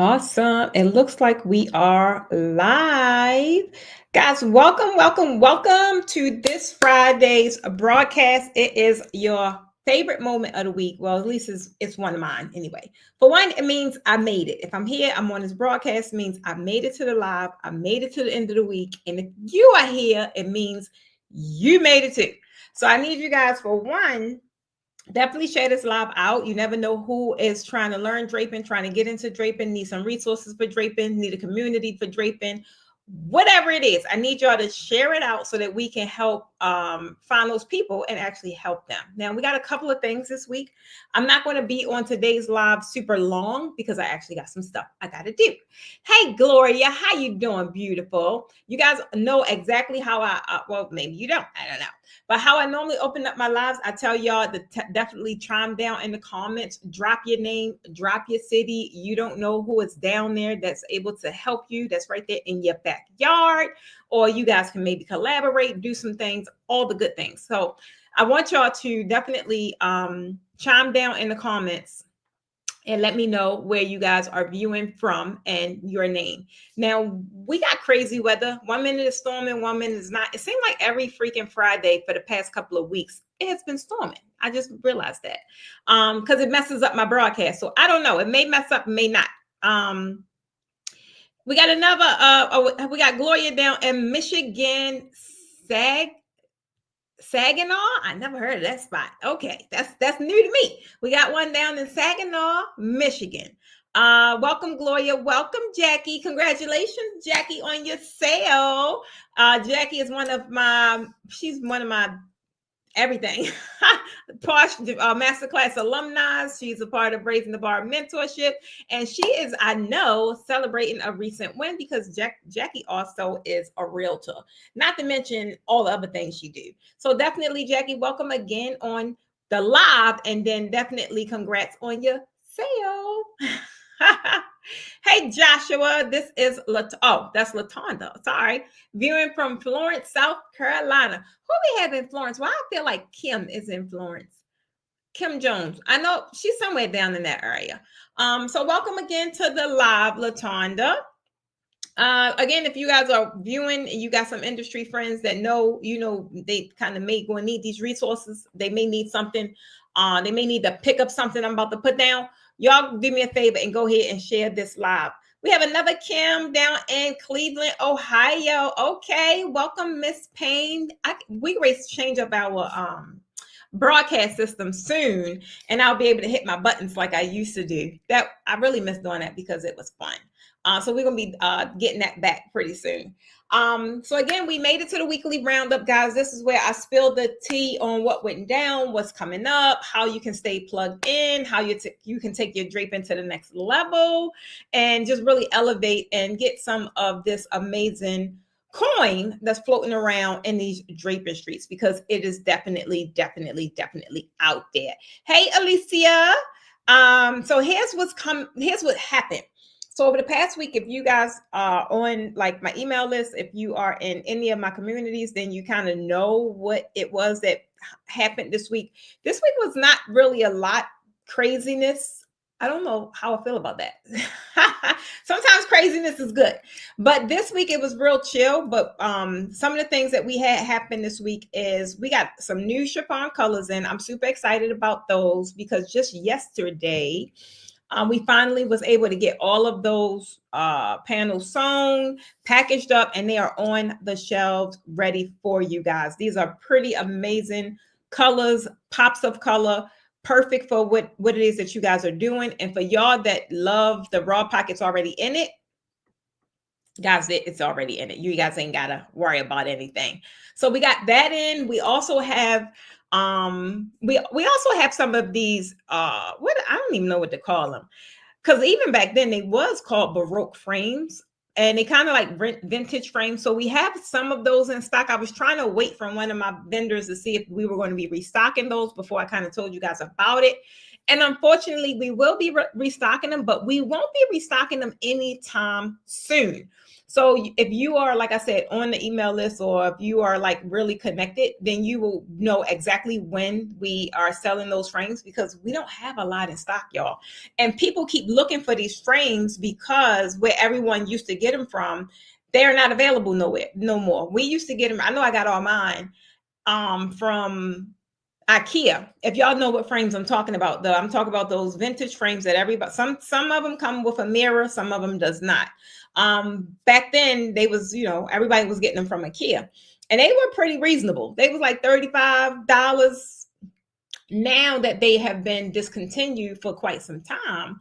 Awesome. It looks like we are live. Guys, welcome to this Friday's broadcast. It is your favorite moment of the week. Well, at least it's one of mine anyway. For one, it means I made it. If I'm here, I'm on this broadcast, it means I made it to the live. I made it to the end of the week. And if you are here, it means you made it too. So I need you guys for one. Definitely share this live out. You never know who is trying to learn draping, trying to get into draping, need some resources for draping, need a community for draping, whatever it is. I need y'all to share it out so that we can help find those people and actually help them. Now, we got a couple of things this week. I'm not going to be on today's live super long because I actually got some stuff I got to do. Hey, Gloria, how you doing, beautiful? You guys know exactly how well, maybe you don't. I don't know. But how I normally open up my lives, I tell y'all to definitely chime down in the comments, drop your name, drop your city. You don't know who is down there that's able to help you. That's right there in your backyard. Or you guys can maybe collaborate, do some things, all the good things. So I want y'all to definitely chime down in the comments and let me know where you guys are viewing from and your name. Now, we got crazy weather. 1 minute is storming, 1 minute is not. It seemed like every freaking Friday for the past couple of weeks, it has been storming. I just realized that because it messes up my broadcast. So I don't know. It may mess up, may not. We got another, we got Gloria down in Michigan, Saginaw. I never heard of that spot. Okay, that's new to me. We got one down in Saginaw, Michigan. Welcome, Gloria. Welcome, Jackie. Congratulations, Jackie, on your sale. Jackie is she's one of my everything. Posh Masterclass alumni. She's a part of Raising the Bar mentorship. And she is, I know, celebrating a recent win because Jackie also is a realtor, not to mention all the other things she do. So definitely, Jackie, welcome again on the live. And then definitely congrats on your sale. Hey, Joshua, this is that's Latonda. Sorry. Viewing from Florence, South Carolina. Who we have in Florence? Well, I feel like Kim is in Florence. Kim Jones. I know she's somewhere down in that area. So welcome again to the live, Latonda. Again, if you guys are viewing and you got some industry friends that know, they kind of may go and need these resources. They may need something. They may need to pick up something I'm about to put down. Y'all do me a favor and go ahead and share this live. We have another Kim down in Cleveland, Ohio. Okay, welcome, Miss Payne. We race change up our broadcast system soon, and I'll be able to hit my buttons like I used to do. That I really miss doing that because it was fun. So we're gonna be getting that back pretty soon. So again, we made it to the weekly roundup, guys. This is where I spilled the tea on what went down, what's coming up, how you can stay plugged in, how you can take your draping to the next level, and just really elevate and get some of this amazing coin that's floating around in these draping streets because it is definitely out there. Hey, Alicia. So here's what happened. So over the past week, if you guys are on like my email list, if you are in any of my communities, then you kind of know what it was that happened this week. This week was not really a lot craziness. I don't know how I feel about that. Sometimes craziness is good, but this week it was real chill. But some of the things that we had happen this week is we got some new chiffon colors in. I'm super excited about those because just yesterday, we finally was able to get all of those panels sewn, packaged up, and they are on the shelves ready for you guys. These are pretty amazing colors, pops of color, perfect for what it is that you guys are doing. And for y'all that love the raw pockets already in it, guys, it's already in it. You guys ain't gotta worry about anything. So we got that in. We also have we also have some of these what I don't even know what to call them, because even back then they was called Baroque frames, and they kind of like vintage frames. So we have some of those in stock. I was trying to wait from one of my vendors to see if we were going to be restocking those before I kind of told you guys about it. And unfortunately, we will be restocking them, but we won't be restocking them anytime soon. So if you are, like I said, on the email list, or if you are like really connected, then you will know exactly when we are selling those frames, because we don't have a lot in stock, y'all. And people keep looking for these frames because where everyone used to get them from, they're not available nowhere no more. We used to get them. I know I got all mine from IKEA. If y'all know what frames I'm talking about, I'm talking about those vintage frames that everybody, some of them come with a mirror, some of them does not. Back then they was, everybody was getting them from IKEA, and they were pretty reasonable. They was like $35. Now that they have been discontinued for quite some time,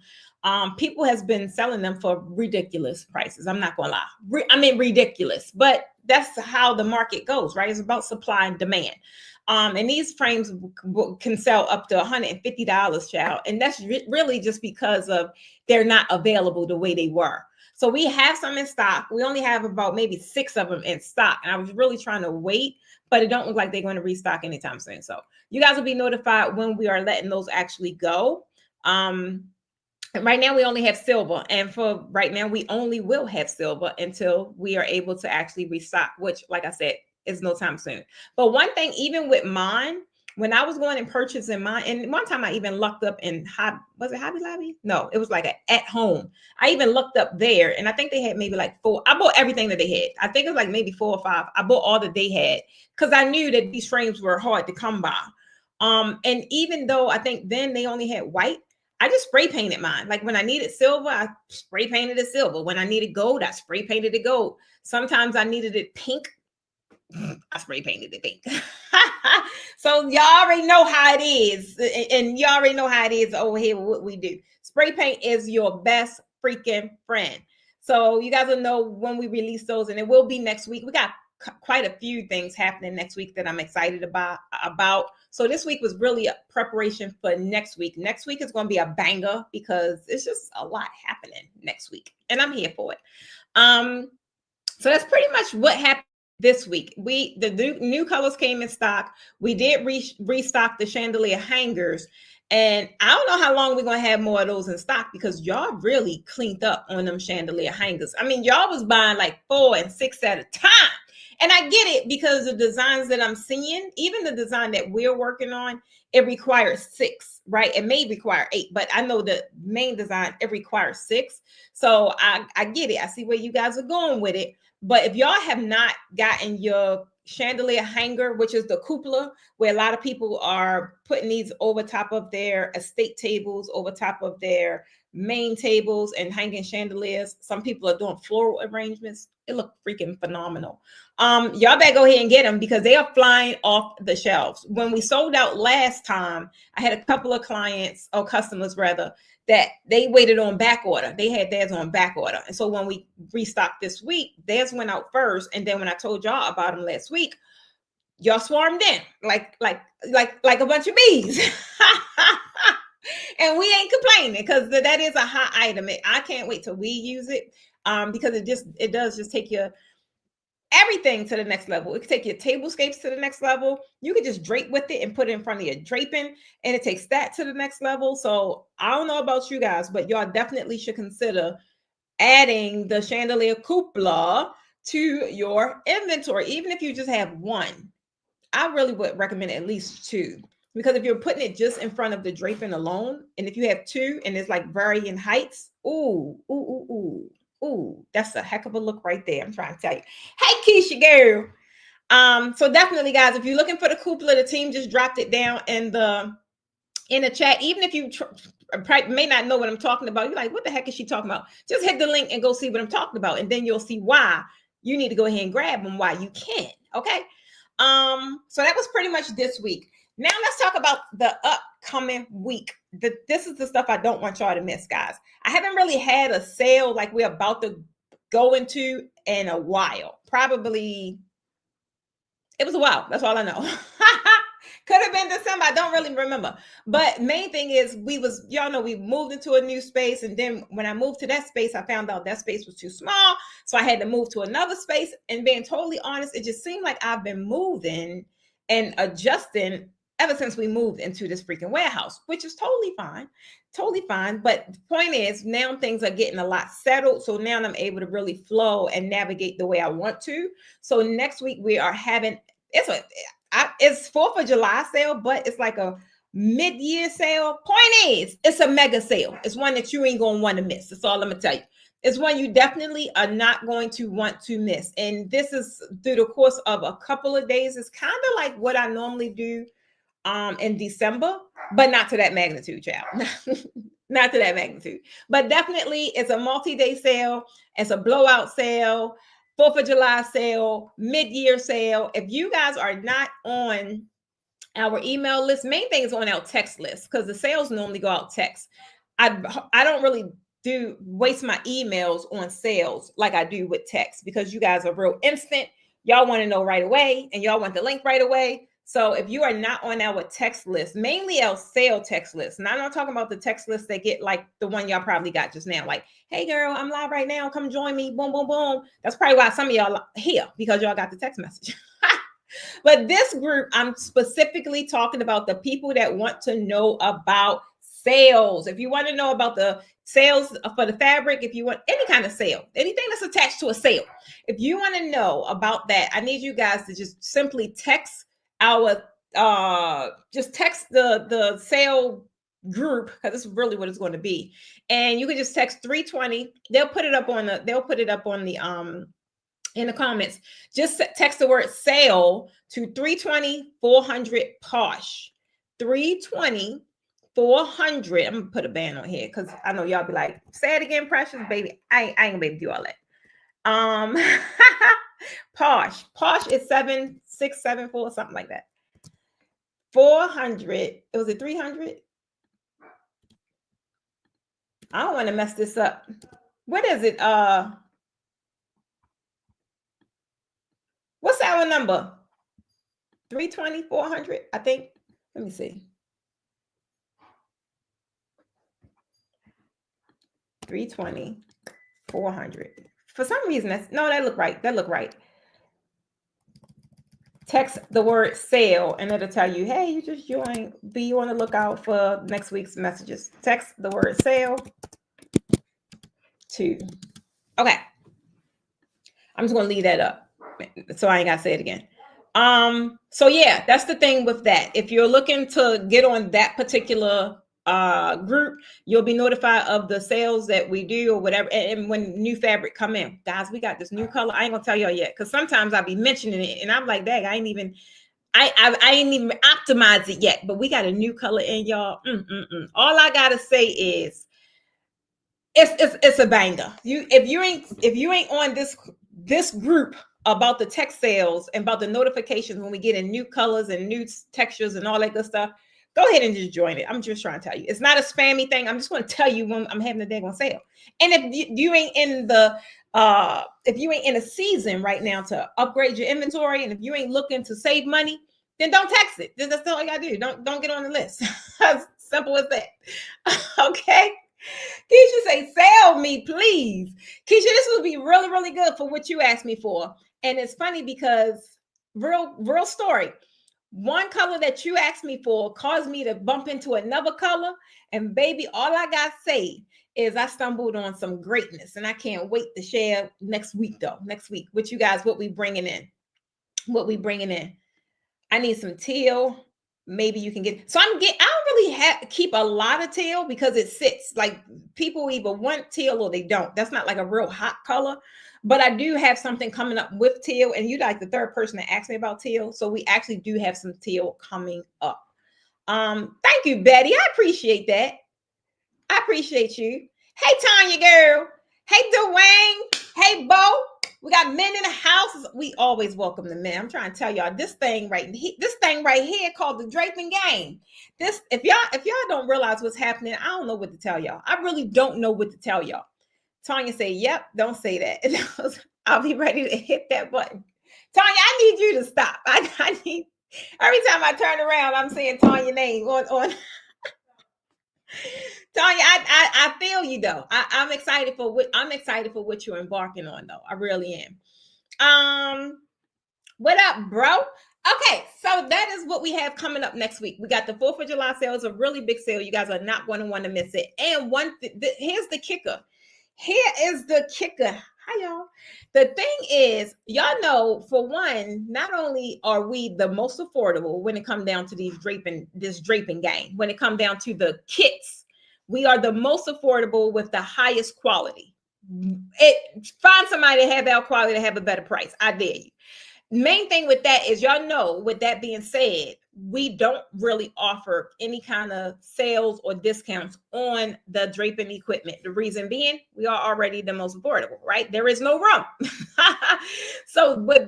people has been selling them for ridiculous prices. I'm not gonna lie. I mean ridiculous, but that's how the market goes, right? It's about supply and demand. And these frames can sell up to $150, child. And that's really just because of they're not available the way they were. So we have some in stock. We only have about maybe 6 of them in stock. And I was really trying to wait, but it don't look like they're going to restock anytime soon. So you guys will be notified when we are letting those actually go. Right now we only have silver, and for right now we only will have silver until we are able to actually restock, which, like I said, is no time soon. But one thing, even with mine, when I was going and purchasing mine, and one time I even looked up in was it Hobby Lobby? No, it was like at home. I even looked up there, and I think they had maybe like 4. I bought everything that they had. I think it was like maybe 4 or 5. I bought all that they had because I knew that these frames were hard to come by. And even though I think then they only had white, I just spray painted mine. Like when I needed silver, I spray painted it silver. When I needed gold, I spray painted it gold. Sometimes I needed it pink, I spray painted it pink. So y'all already know how it is. And y'all already know how it is over here with what we do. Spray paint is your best freaking friend. So you guys will know when we release those, and it will be next week. We got quite a few things happening next week that I'm excited about. So this week was really a preparation for next week. Next week is going to be a banger because it's just a lot happening next week, and I'm here for it. So that's pretty much what happened this week. The new colors came in stock. We did restock the chandelier hangers, and I don't know how long we're gonna have more of those in stock because y'all really cleaned up on them chandelier hangers. I mean, y'all was buying like 4 and 6 at a time. And I get it because the designs that I'm seeing, even the design that we're working on, it requires 6, right? It may require 8, but I know the main design, it requires 6. So I get it. I see where you guys are going with it. But if y'all have not gotten your chandelier hanger, which is the cupola, where a lot of people are putting these over top of their estate tables, over top of their main tables and hanging chandeliers. Some people are doing floral arrangements. It look freaking phenomenal. Y'all better go ahead and get them because they are flying off the shelves. When we sold out last time, I had a couple of clients or customers rather that they waited on back order. They had theirs on back order. And so when we restocked this week, theirs went out first. And then when I told y'all about them last week, y'all swarmed in like a bunch of bees. And we ain't complaining because that is a hot item. I can't wait till we use it because it does just take your everything to the next level. It can take your tablescapes to the next level. You can just drape with it and put it in front of your draping, and it takes that to the next level. So I don't know about you guys, but y'all definitely should consider adding the chandelier cupola to your inventory, even if you just have one. I really would recommend at least 2, because if you're putting it just in front of the draping alone, and if you have 2 and it's like varying heights, ooh, that's a heck of a look right there. I'm trying to tell you. Hey, Keisha girl. So definitely, guys, if you're looking for the cupola, the team just dropped it down in the chat. Even if you may not know what I'm talking about, you're like, what the heck is she talking about? Just hit the link and go see what I'm talking about, and then you'll see why you need to go ahead and grab them while you can. Okay. So that was pretty much this week. Now let's talk about the upcoming week. This is the stuff I don't want y'all to miss, guys. I haven't really had a sale like we're about to go into in a while. Probably, it was a while. That's all I know. Could have been December. I don't really remember. But main thing is y'all know we moved into a new space. And then when I moved to that space, I found out that space was too small. So I had to move to another space. And being totally honest, it just seemed like I've been moving and adjusting ever since we moved into this freaking warehouse, which is totally fine. Totally fine. But the point is, now things are getting a lot settled. So now I'm able to really flow and navigate the way I want to. So next week we are having it's 4th of July sale, but it's like a mid-year sale. Point is, it's a mega sale. It's one that you ain't gonna want to miss. That's all I'm gonna tell you. It's one you definitely are not going to want to miss. And this is through the course of a couple of days. It's kind of like what I normally do in December, but not to that magnitude, child. Not to that magnitude. But definitely it's a multi-day sale. It's a blowout sale, 4th of July sale, mid-year sale. If you guys are not on our email list, main thing is on our text list, because the sales normally go out text. I don't really do waste my emails on sales like I do with text, because you guys are real instant. Y'all want to know right away, and y'all want the link right away. So if you are not on our text list, mainly our sale text list, and I'm not talking about the text list that get like the one y'all probably got just now, like, hey girl, I'm live right now, come join me, boom, boom, boom. That's probably why some of y'all here, because y'all got the text message. But this group, I'm specifically talking about the people that want to know about sales. If you want to know about the sales for the fabric, if you want any kind of sale, anything that's attached to a sale, if you want to know about that, I need you guys to just simply text our just text the sale group, because this is really what it's going to be. And you can just text 320. They'll put it up on the in the comments. Just text the word sale to 320 400 posh. 320 400. I'm gonna put a band on here because I know y'all be like, say it again, precious baby. I ain't gonna be able to do all that. Posh is 7674, something like that. 400. It was a 300. I don't want to mess this up. What is it? What's our number? 320 400, I think. Let me see. 320 400. For some reason, that look right. That look right. Text the word sale and it'll tell you, hey, you just joined. Be on the lookout for next week's messages. Text the word sale to. Okay. I'm just gonna leave that up, so I ain't gotta say it again. So yeah, that's the thing with that. If you're looking to get on that particular group, you'll be notified of the sales that we do or whatever. And when new fabric come in, guys, we got this new color. I ain't gonna tell y'all yet, because sometimes I'll be mentioning it and I'm like, dang, I ain't even optimized it yet. But we got a new color in, y'all. All I gotta say is it's a banger. If you ain't on this group about the tech sales and about the notifications when we get in new colors and new textures and all that good stuff, go ahead and just join it. I'm just trying to tell you, it's not a spammy thing. I'm just going to tell you when I'm having a daggone sale. And if you ain't in the if you ain't in a season right now to upgrade your inventory, and if you ain't looking to save money, then don't text it. That's all you gotta do. Don't get on the list. As simple as that. Okay. Keisha say, sell me, please. Keisha, this would be really, really good for what you asked me for. And it's funny because real story. One color that you asked me for caused me to bump into another color. And baby, all I got to say is I stumbled on some greatness. And I can't wait to share next week, though. Next week with you guys, what we bringing in. I need some teal. Maybe you can get. So I don't really keep a lot of teal because it sits. Like, people either want teal or they don't. That's not like a real hot color. But I do have something coming up with teal, and you're like the third person that asked me about teal. So we actually do have some teal coming up. Thank you, Betty. I appreciate that. I appreciate you. Hey, Tanya girl. Hey, Dwayne. Hey, Bo. We got men in the house. We always welcome the men. I'm trying to tell y'all this thing right here called the Draping game. This, if y'all don't realize what's happening, I don't know what to tell y'all. I really don't know what to tell y'all. Tanya say, yep, don't say that. I'll be ready to hit that button. Tanya, I need you to stop. I need, every time I turn around, I'm saying Tanya's name on. Tanya, I feel you though. I'm excited for what you're embarking on though. I really am. What up, bro? Okay, so that is what we have coming up next week. We got the 4th of July sale. It's a really big sale. You guys are not going to want to miss it. And here's the kicker. Here is the kicker. Hi, y'all. The thing is, y'all know, for one, not only are we the most affordable when it comes down to this draping game, when it comes down to the kits, we are the most affordable with the highest quality. Find somebody to have our quality to have a better price. I dare you. Main thing with that is, y'all know, with that being said, we don't really offer any kind of sales or discounts on the draping equipment. The reason being, we are already the most affordable, right? There is no room.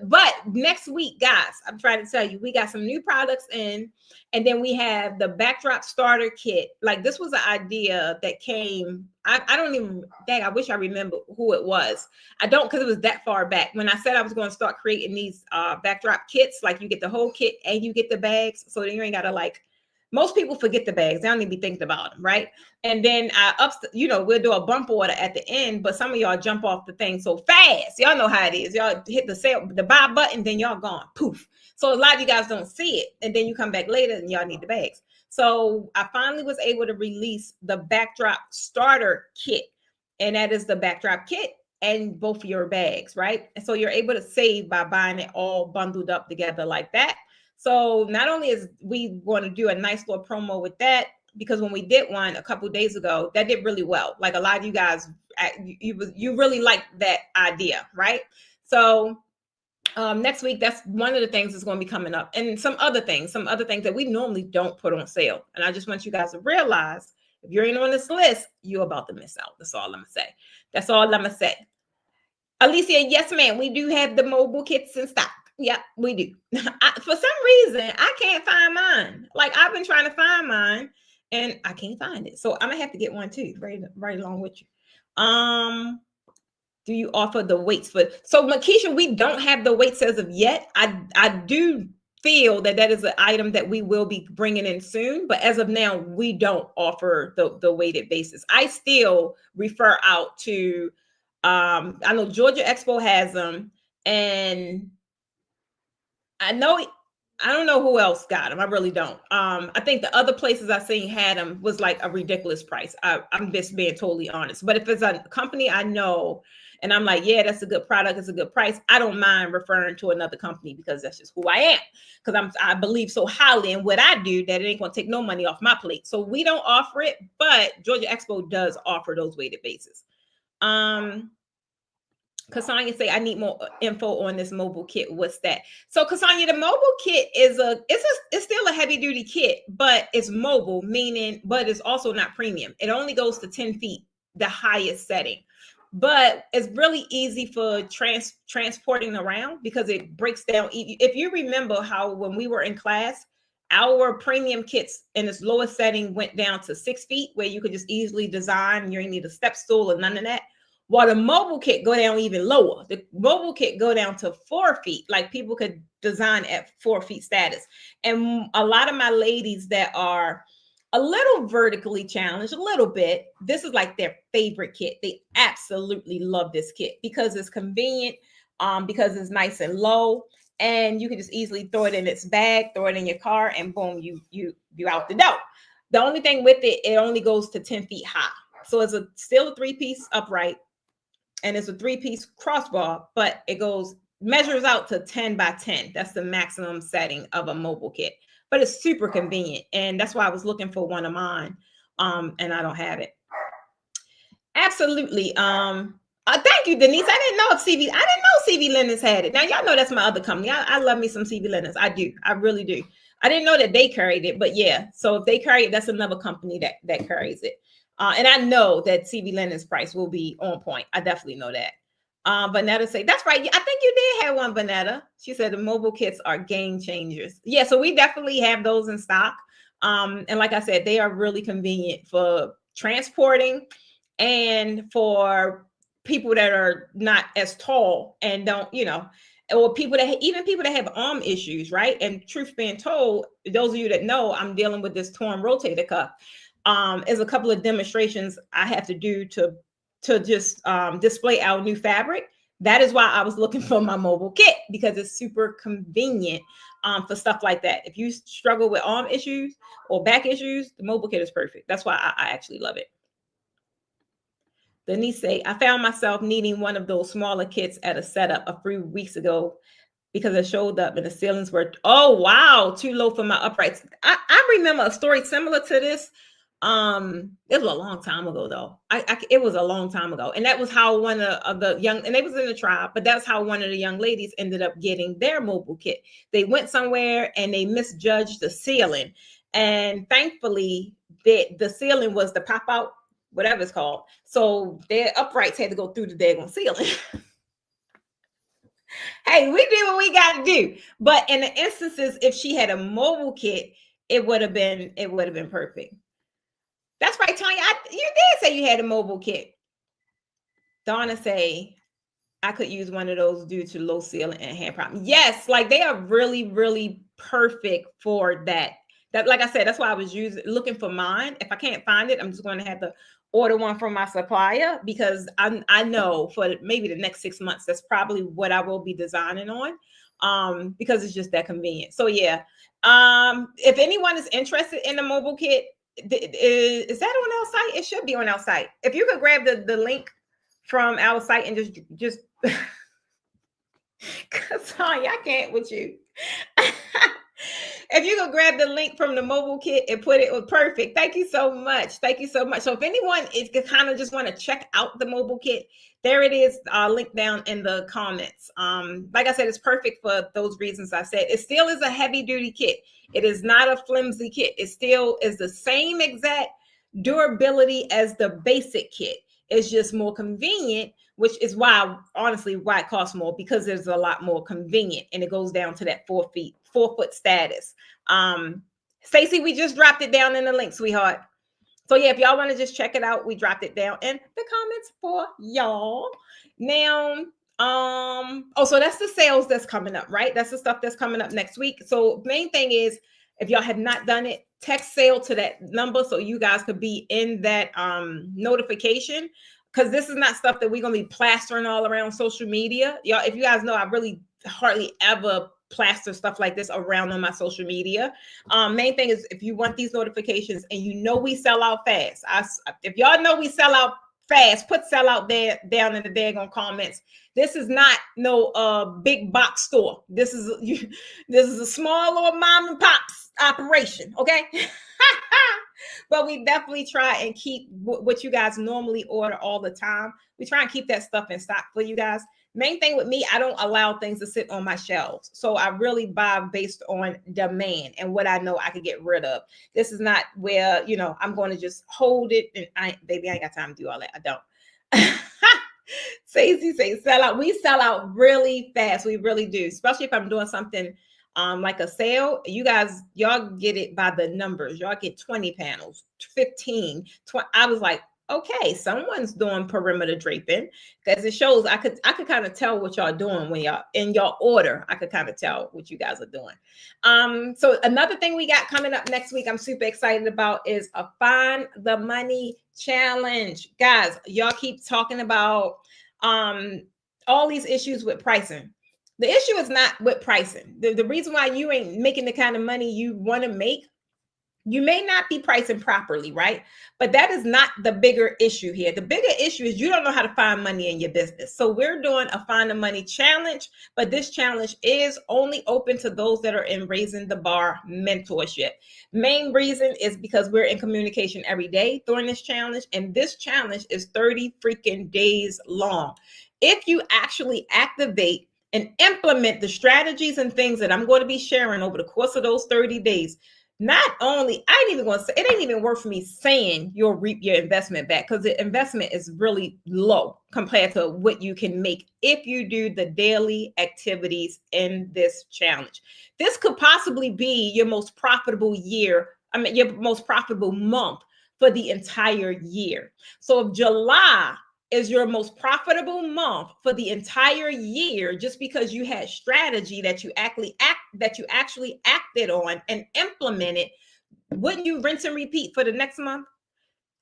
But next week, guys, I'm trying to tell you, we got some new products in, and then we have the backdrop starter kit. Like, this was an idea that came, I don't even, dang, I wish I remember who it was. I don't, because it was that far back when I said I was going to start creating these backdrop kits. Like, you get the whole kit and you get the bags, so then you ain't gotta, like, most people forget the bags. They don't even be thinking about them, right? And then we'll do a bump order at the end, but some of y'all jump off the thing so fast. Y'all know how it is. Y'all hit the buy button, then y'all gone, poof. So a lot of you guys don't see it, and then you come back later and y'all need the bags. So I finally was able to release the backdrop starter kit, and that is the backdrop kit and both of your bags, right? And so you're able to save by buying it all bundled up together like that. So not only is we going to do a nice little promo with that, because when we did one a couple of days ago, that did really well. Like, a lot of you guys, you really liked that idea, right? So next week, that's one of the things that's going to be coming up, and some other things that we normally don't put on sale. And I just want you guys to realize, if you're in on this list, you're about to miss out. That's all I'm gonna say. That's all I'm gonna say. Alicia, yes, ma'am. We do have the mobile kits in stock. Yeah, we do. For some reason, I can't find mine. Like, I've been trying to find mine and I can't find it. So I'm gonna have to get one too, right along with you. Do you offer the weights for? So, Makisha, we don't have the weights as of yet. I do feel that is an item that we will be bringing in soon, but as of now, we don't offer the weighted basis. I still refer out to I know Georgia Expo has them, and I don't know who else got them. I really don't. I think the other places I seen had them was like a ridiculous price. I'm just being totally honest. But if it's a company I know and I'm like, yeah, that's a good product, it's a good price, I don't mind referring to another company, because that's just who I am. Because I believe so highly in what I do that it ain't gonna take no money off my plate. So we don't offer it, but Georgia Expo does offer those weighted bases. Cassandra say, I need more info on this mobile kit. What's that? So, Cassandra, the mobile kit is it's still a heavy duty kit, but it's mobile, but it's also not premium. It only goes to 10 feet, the highest setting. But it's really easy for transporting around, because it breaks down. If you remember how when we were in class, our premium kits in its lowest setting went down to 6 feet, where you could just easily design. You ain't need a step stool or none of that. While the mobile kit go down even lower. The mobile kit go down to 4 feet. Like, people could design at 4 feet status. And a lot of my ladies that are a little vertically challenged, a little bit, this is like their favorite kit. They absolutely love this kit because it's convenient, because it's nice and low, and you can just easily throw it in its bag, throw it in your car, and boom, you out the door. The only thing with it only goes to 10 feet high. So it's still a 3-piece upright, and it's a 3-piece crossbar, but it measures out to 10 by 10. That's the maximum setting of a mobile kit, but it's super convenient. And that's why I was looking for one of mine. And I don't have it. Absolutely. Thank you, Denise. I didn't know CV Linens had it. Now, y'all know that's my other company. I love me some CV Linens. I do. I really do. I didn't know that they carried it, but yeah. So if they carry it, that's another company that carries it. And I know that CV Linen's price will be on point. I definitely know that. Vanetta say, that's right. I think you did have one, Vanetta. She said the mobile kits are game changers. Yeah, so we definitely have those in stock. And like I said, they are really convenient for transporting and for people that are not as tall and don't, or people that have arm issues, right? And truth being told, those of you that know, I'm dealing with this torn rotator cuff. Is a couple of demonstrations I have to do to just display our new fabric, That is why I was looking for my mobile kit, because it's super convenient for stuff like that. If you struggle with arm issues or back issues, the mobile kit is perfect. That's why I actually love it. Denise say, I found myself needing one of those smaller kits at a setup a few weeks ago because it showed up and the ceilings were, oh wow, too low for my uprights. I remember a story similar to this. It was a long time ago though. It was a long time ago, and that was how one of the young, and they was in the tribe, but that's how one of the young ladies ended up getting their mobile kit. They went somewhere and they misjudged the ceiling, and thankfully the ceiling was the pop out, whatever it's called. So their uprights had to go through the daggone ceiling. Hey, we did what we got to do. But in the instances, if she had a mobile kit, it would have been perfect. That's right, Tanya. You did say you had a mobile kit. Donna say, I could use one of those due to low ceiling and hand problem. Yes, like they are really, really perfect for that. That, like I said, that's why I was looking for mine. If I can't find it, I'm just going to have to order one from my supplier, because I know for maybe the next 6 months, that's probably what I will be designing on, because it's just that convenient. So yeah, if anyone is interested in the mobile kit, is that on our site? It should be on our site. If you could grab the link from our site and just Tanya, I can't with you. If you could grab the link from the mobile kit and put it, was perfect. Thank you so much. Thank you so much. So if anyone is kind of just want to check out the mobile kit, there it is, link down in the comments. Like I said, it's perfect for those reasons I said. It still is a heavy duty kit. It is not a flimsy kit. It still is the same exact durability as the basic kit. It's just more convenient, which is why it costs more, because there's a lot more convenient, and it goes down to that 4 foot status. Stacey, we just dropped it down in the link, sweetheart. So yeah, if y'all want to just check it out, we dropped it down in the comments for y'all. Now, so that's the sales that's coming up, right? That's the stuff that's coming up next week. So main thing is, if y'all have not done it, text sale to that number so you guys could be in that notification, because this is not stuff that we're gonna be plastering all around social media. Y'all, if you guys know, I really hardly ever plaster stuff like this around on my social media. Main thing is, if you want these notifications and you know we sell out fast, if y'all know we sell out fast, put sell out there down in the daggone comments. This is not no big box store. This is a small little mom and pops operation, okay? But we definitely try and keep what you guys normally order all the time. We try and keep that stuff in stock for you guys. Main thing with me, I don't allow things to sit on my shelves. So I really buy based on demand and what I know I could get rid of. This is not where, I'm going to just hold it. And I ain't got time to do all that. I don't. Stacey say sell out. We sell out really fast. We really do. Especially if I'm doing something like a sale. Y'all get it by the numbers. Y'all get 20 panels, 15, 20. I was like, okay, someone's doing perimeter draping, because it shows I could kind of tell what y'all doing when y'all in your order. I could kind of tell what you guys are doing. So another thing we got coming up next week, I'm super excited about, is a Find the Money challenge. Guys, y'all keep talking about all these issues with pricing. The issue is not with pricing. The reason why you ain't making the kind of money you want to make, you may not be pricing properly, right? But that is not the bigger issue here. The bigger issue is you don't know how to find money in your business. So we're doing a Find the Money challenge, but this challenge is only open to those that are in Raising the Bar mentorship. Main reason is because we're in communication every day during this challenge, and this challenge is 30 freaking days long. If you actually activate and implement the strategies and things that I'm going to be sharing over the course of those 30 days, not only, I ain't even going to say, it ain't even worth me saying you'll reap your investment back, because the investment is really low compared to what you can make if you do the daily activities in this challenge. This could possibly be your most profitable your most profitable month for the entire year. So if July is your most profitable month for the entire year, just because you had strategy that you actually acted on and implemented, wouldn't you rinse and repeat for the next month?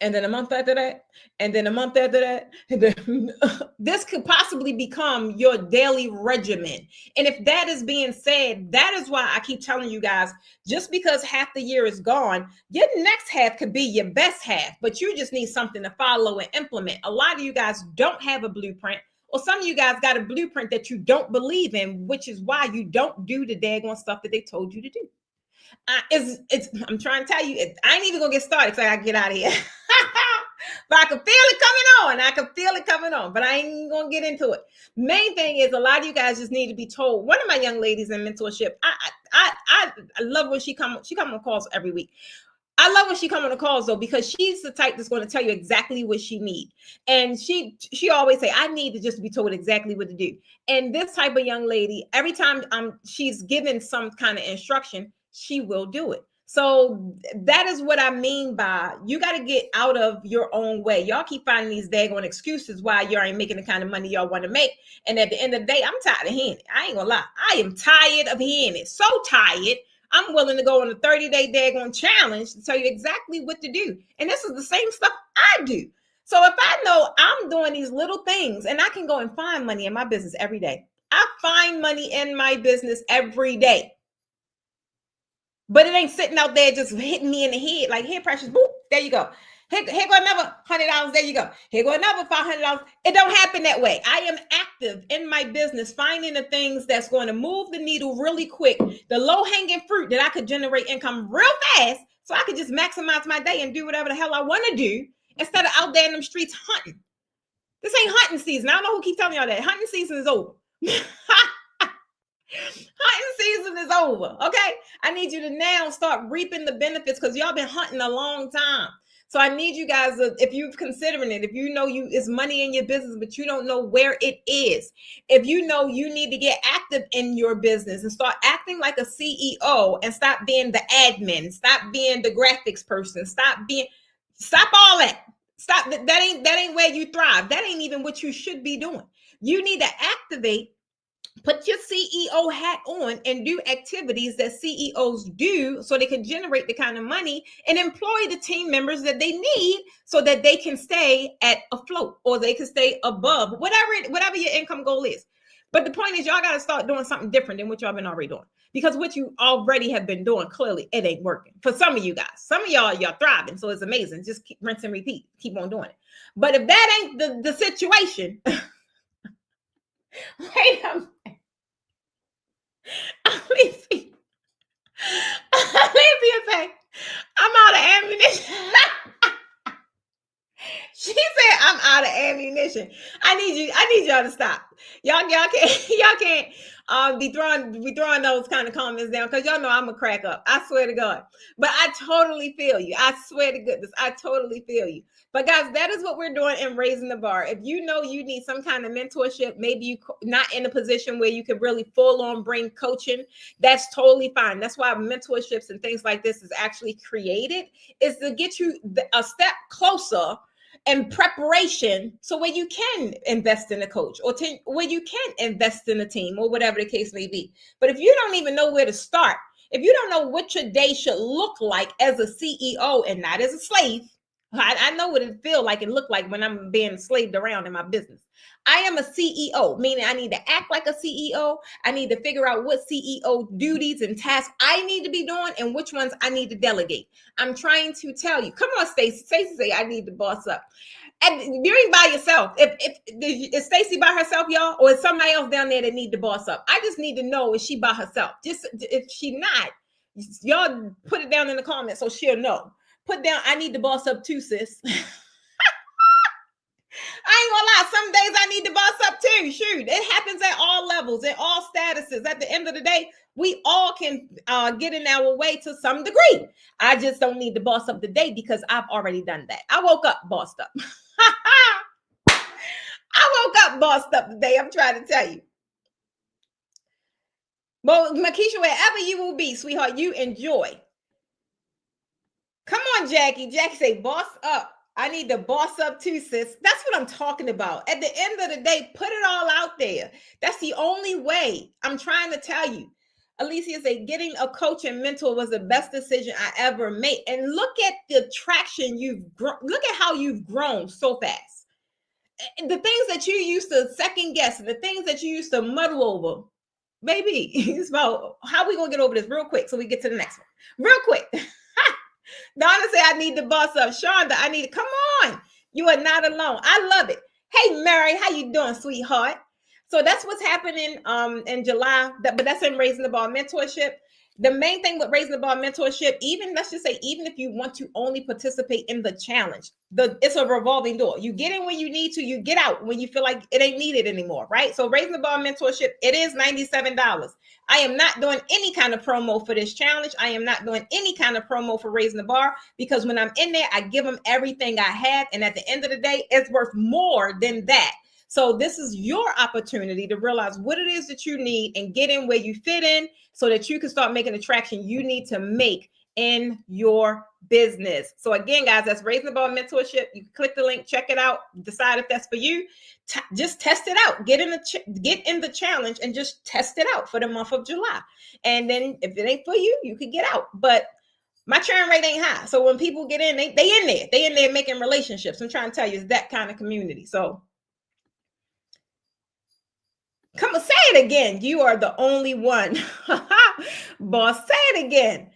and then a month after that, and then a month after that, and then this could possibly become your daily regimen. And if that is being said, that is why I keep telling you guys, just because half the year is gone, your next half could be your best half, but you just need something to follow and implement. A lot of you guys don't have a blueprint, or some of you guys got a blueprint that you don't believe in, which is why you don't do the daggone stuff that they told you to do. I'm trying to tell you, I ain't even gonna get started because I gotta get out of here. But I can feel it coming on. I can feel it coming on, but I ain't gonna get into it. Main thing is, a lot of you guys just need to be told. One of my young ladies in mentorship, I love when she come on calls every week. I love when she come on the calls though, because she's the type that's going to tell you exactly what she needs. And she always say, I need to just be told exactly what to do. And this type of young lady, every time she's given some kind of instruction, she will do it. So that is what I mean by, you got to get out of your own way. Y'all keep finding these daggone excuses why y'all ain't making the kind of money y'all want to make. And at the end of the day, I'm tired of hearing it. I ain't gonna lie. I am tired of hearing it. So tired. I'm willing to go on a 30-day daggone challenge to tell you exactly what to do. And this is the same stuff I do. So if I know I'm doing these little things, and I can go and find money in my business every day. I find money in my business every day. But it ain't sitting out there just hitting me in the head like, here, precious, boop, there you go. Here go another $100. There you go. Here go another $500. It don't happen that way. I am active in my business, finding the things that's going to move the needle really quick, the low-hanging fruit that I could generate income real fast, so I could just maximize my day and do whatever the hell I want to do instead of out there in them streets hunting. This ain't hunting season. I don't know who keeps telling y'all that. Hunting season is over. Hunting season is over. Okay. I need you to now start reaping the benefits, because y'all been hunting a long time. So I need you guys, if you're considering it, if you know it's money in your business, but you don't know where it is, if you know you need to get active in your business and start acting like a CEO and stop being the admin, stop being the graphics person, stop all that. Stop. That ain't where you thrive. That ain't even what you should be doing. You need to activate. Put your CEO hat on and do activities that CEOs do so they can generate the kind of money and employ the team members that they need so that they can stay at afloat, or they can stay above whatever your income goal is. But the point is, y'all got to start doing something different than what y'all been already doing, because what you already have been doing, clearly it ain't working for some of you guys. Some of y'all thriving, so it's amazing. Just keep rinse and repeat, keep on doing it. But if that ain't the situation, wait a minute. Alicia say, I'm out of ammunition. She said, I'm out of ammunition. I need y'all to stop. Y'all can't be throwing those kind of comments down, because y'all know I'm a crack up. I swear to God. But I totally feel you. I swear to goodness, I totally feel you. But guys, that is what we're doing in Raising the Bar. If you know you need some kind of mentorship, maybe you're not in a position where you can really full on bring coaching, that's totally fine. That's why mentorships and things like this is actually created, is to get you a step closer and preparation, so where you can invest in a coach, or where you can invest in a team, or whatever the case may be. But if you don't even know where to start, if you don't know what your day should look like as a CEO and not as a slave, I know what it feel like and look like when I'm being slaved around in my business. I am a CEO, meaning I need to act like a CEO. I need to figure out what CEO duties and tasks I need to be doing and which ones I need to delegate. I'm trying to tell you. Come on, Stacey. Stacey say I need to boss up. And you ain't by yourself. Is Stacey by herself, y'all, or is somebody else down there that need to boss up? I just need to know, is she by herself? Just if she not, y'all put it down in the comments so she'll know. Put down, I need to boss up too, sis. I ain't gonna lie, some days I need to boss up too. Shoot, it happens at all levels, in all statuses. At the end of the day, we all can get in our way to some degree. I just don't need to boss up today because I've already done that. I woke up bossed up. I woke up bossed up today. I'm trying to tell you. Well, Makisha, wherever you will be, sweetheart, you enjoy. Come on, Jackie. Jackie say, boss up. I need to boss up too, sis. That's what I'm talking about. At the end of the day, put it all out there. That's the only way. I'm trying to tell you. Alicia say getting a coach and mentor was the best decision I ever made. And look at the traction you've grown. Look at how you've grown so fast. The things that you used to second guess, the things that you used to muddle over, baby, it's about how we gonna get over this real quick so we get to the next one. Real quick. Donna say I need to boss up. Shonda, I need to come on. You are not alone. I love it. Hey Mary, how you doing, sweetheart? So that's what's happening in July. But that's in Raising the Bar Mentorship. The main thing with Raising the Bar Mentorship, even let's just say, even if you want to only participate in the challenge, it's a revolving door. You get in when you need to, you get out when you feel like it ain't needed anymore, right? So Raising the Bar Mentorship, it is $97. I am not doing any kind of promo for this challenge. I am not doing any kind of promo for Raising the Bar, because when I'm in there, I give them everything I have. And at the end of the day, it's worth more than that. So this is your opportunity to realize what it is that you need and get in where you fit in so that you can start making the traction you need to make in your business. So again, guys, that's Raising the Bar Mentorship. You can click the link, check it out, decide if that's for you. Just test it out. Get in the challenge and just test it out for the month of July. And then if it ain't for you, you can get out. But my churn rate ain't high. So when people get in, they in there. They in there making relationships. I'm trying to tell you, it's that kind of community. So come on, say it again. You are the only one. Boss, say it again.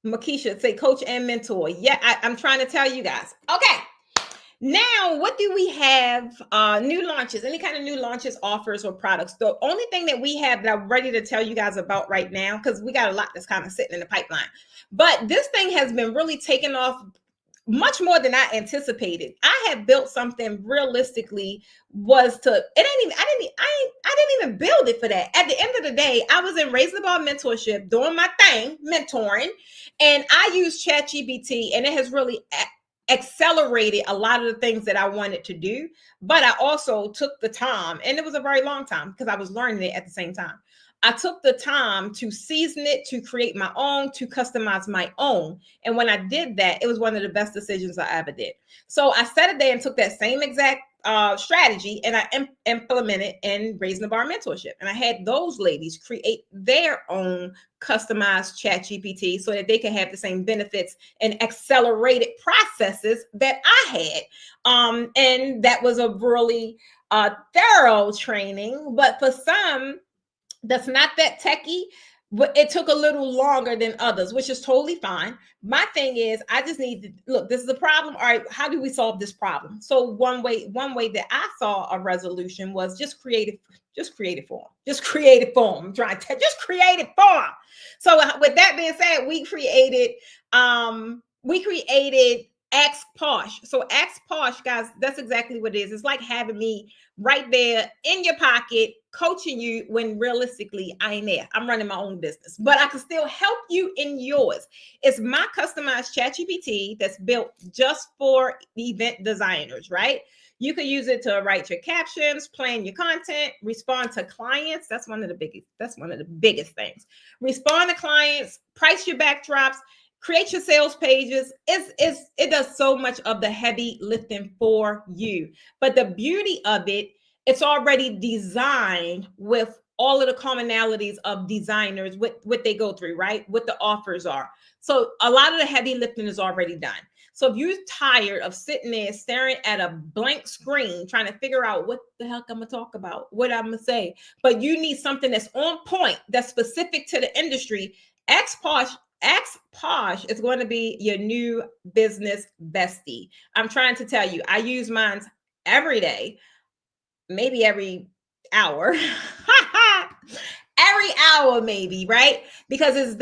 Makisha, say coach and mentor. Yeah, I'm trying to tell you guys. Okay. Now, what do we have? New launches, any kind of new launches, offers, or products. The only thing that we have that I'm ready to tell you guys about right now, because we got a lot that's kind of sitting in the pipeline. But this thing has been really taking off much more than I anticipated. I had built something realistically I didn't even build it for that. At the end of the day, I was in Raising the Bar Mentorship doing my thing, mentoring, and I used ChatGPT, and it has really accelerated a lot of the things that I wanted to do. But I also took the time, and it was a very long time because I was learning it at the same time. I took the time to season it, to create my own, to customize my own. And when I did that, it was one of the best decisions I ever did. So I sat a day and took that same exact strategy, and I implemented in Raising the Bar Mentorship. And I had those ladies create their own customized ChatGPT so that they can have the same benefits and accelerated processes that I had. And that was a really thorough training. But for some that's not that techie, but it took a little longer than others, which is totally fine. My thing is, I just need to look, this is a problem. All right, how do we solve this problem? So one way that I saw a resolution was just create it for them. Just create it for them. I'm trying to just create it for them. So with that being said, we created Ask Posh. So Ask Posh, guys, that's exactly what it is. It's like having me right there in your pocket, coaching you when realistically I ain't there. I'm running my own business, but I can still help you in yours. It's my customized ChatGPT that's built just for event designers, right? You can use it to write your captions, plan your content, respond to clients. That's one of the biggest things. Respond to clients, price your backdrops, create your sales pages. It does so much of the heavy lifting for you. But the beauty of it, it's already designed with all of the commonalities of designers, what they go through, right? What the offers are. So a lot of the heavy lifting is already done. So if you're tired of sitting there staring at a blank screen, trying to figure out what the heck I'm going to talk about, what I'm going to say, but you need something that's on point, that's specific to the industry, Ask Posh is going to be your new business bestie. I'm trying to tell you, I use mine every day, maybe every hour. Every hour, maybe, right? Because it's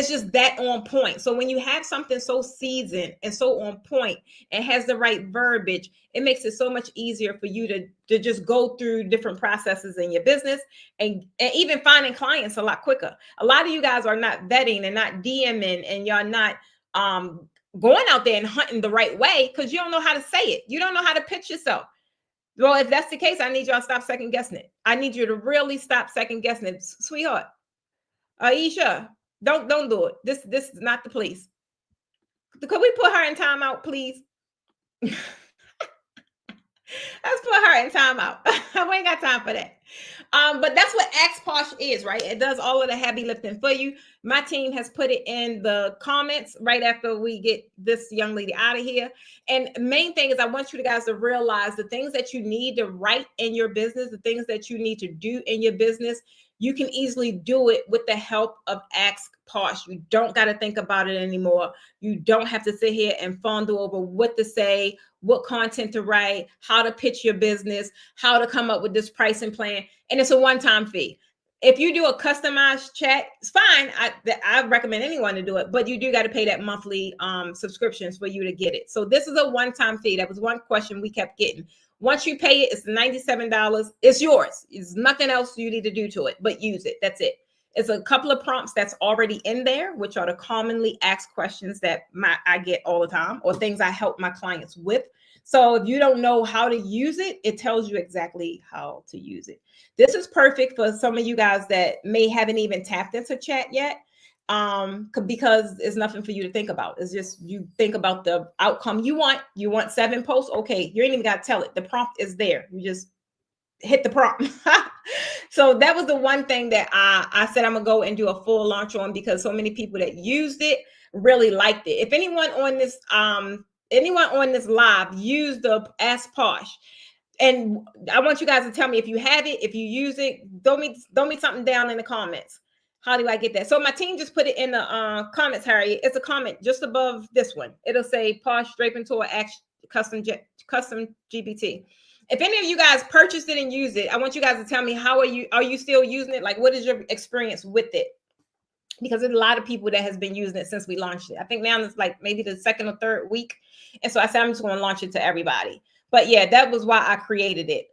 just that on point. So when you have something so seasoned and so on point and has the right verbiage, it makes it so much easier for you to just go through different processes in your business and even finding clients a lot quicker. A lot of you guys are not vetting and not DMing, and y'all not going out there and hunting the right way because you don't know how to say it. You don't know how to pitch yourself. Well, if that's the case, I need y'all to stop second guessing it. I need you to really stop second guessing it, sweetheart. Aisha, don't do it. This is not the place. Could we put her in timeout, please? Let's put her in timeout. We ain't got time for that. But that's what Ask Posh is, right? It does all of the heavy lifting for you. My team has put it in the comments right after we get this young lady out of here. And main thing is I want you guys to realize the things that you need to write in your business, the things that you need to do in your business. You can easily do it with the help of Ask Posh. You don't got to think about it anymore. You don't have to sit here and fondle over what to say, what content to write, how to pitch your business, how to come up with this pricing plan. And it's a one-time fee. If you do a customized chat, it's fine. I recommend anyone to do it, but you do got to pay that monthly subscriptions for you to get it. So this is a one-time fee. That was one question we kept getting. Once you pay it, it's $97. It's yours. There's nothing else you need to do to it, but use it. That's it. It's a couple of prompts that's already in there, which are the commonly asked questions that I get all the time, or things I help my clients with. So if you don't know how to use it, it tells you exactly how to use it. This is perfect for some of you guys that may haven't even tapped into chat yet, because it's nothing for you to think about. It's just you think about the outcome you want. You want 7 posts. Okay, you ain't even got to tell it. The prompt is there. You just hit the prompt. So that was the one thing that I said I'm gonna go and do a full launch on, because so many people that used it really liked it. If anyone on this live used the Ask Posh, and I want you guys to tell me if you have it, if you use it, throw me something down in the comments. How do I get that? So my team just put it in the comments, Harriet. It's a comment just above this one. It'll say Posh Draping Tour Custom GPT. If any of you guys purchased it and used it, I want you guys to tell me, how are you still using it? Like, what is your experience with it? Because there's a lot of people that has been using it since we launched it. I think now it's like maybe the second or third week. And so I said, I'm just going to launch it to everybody. But yeah, that was why I created it.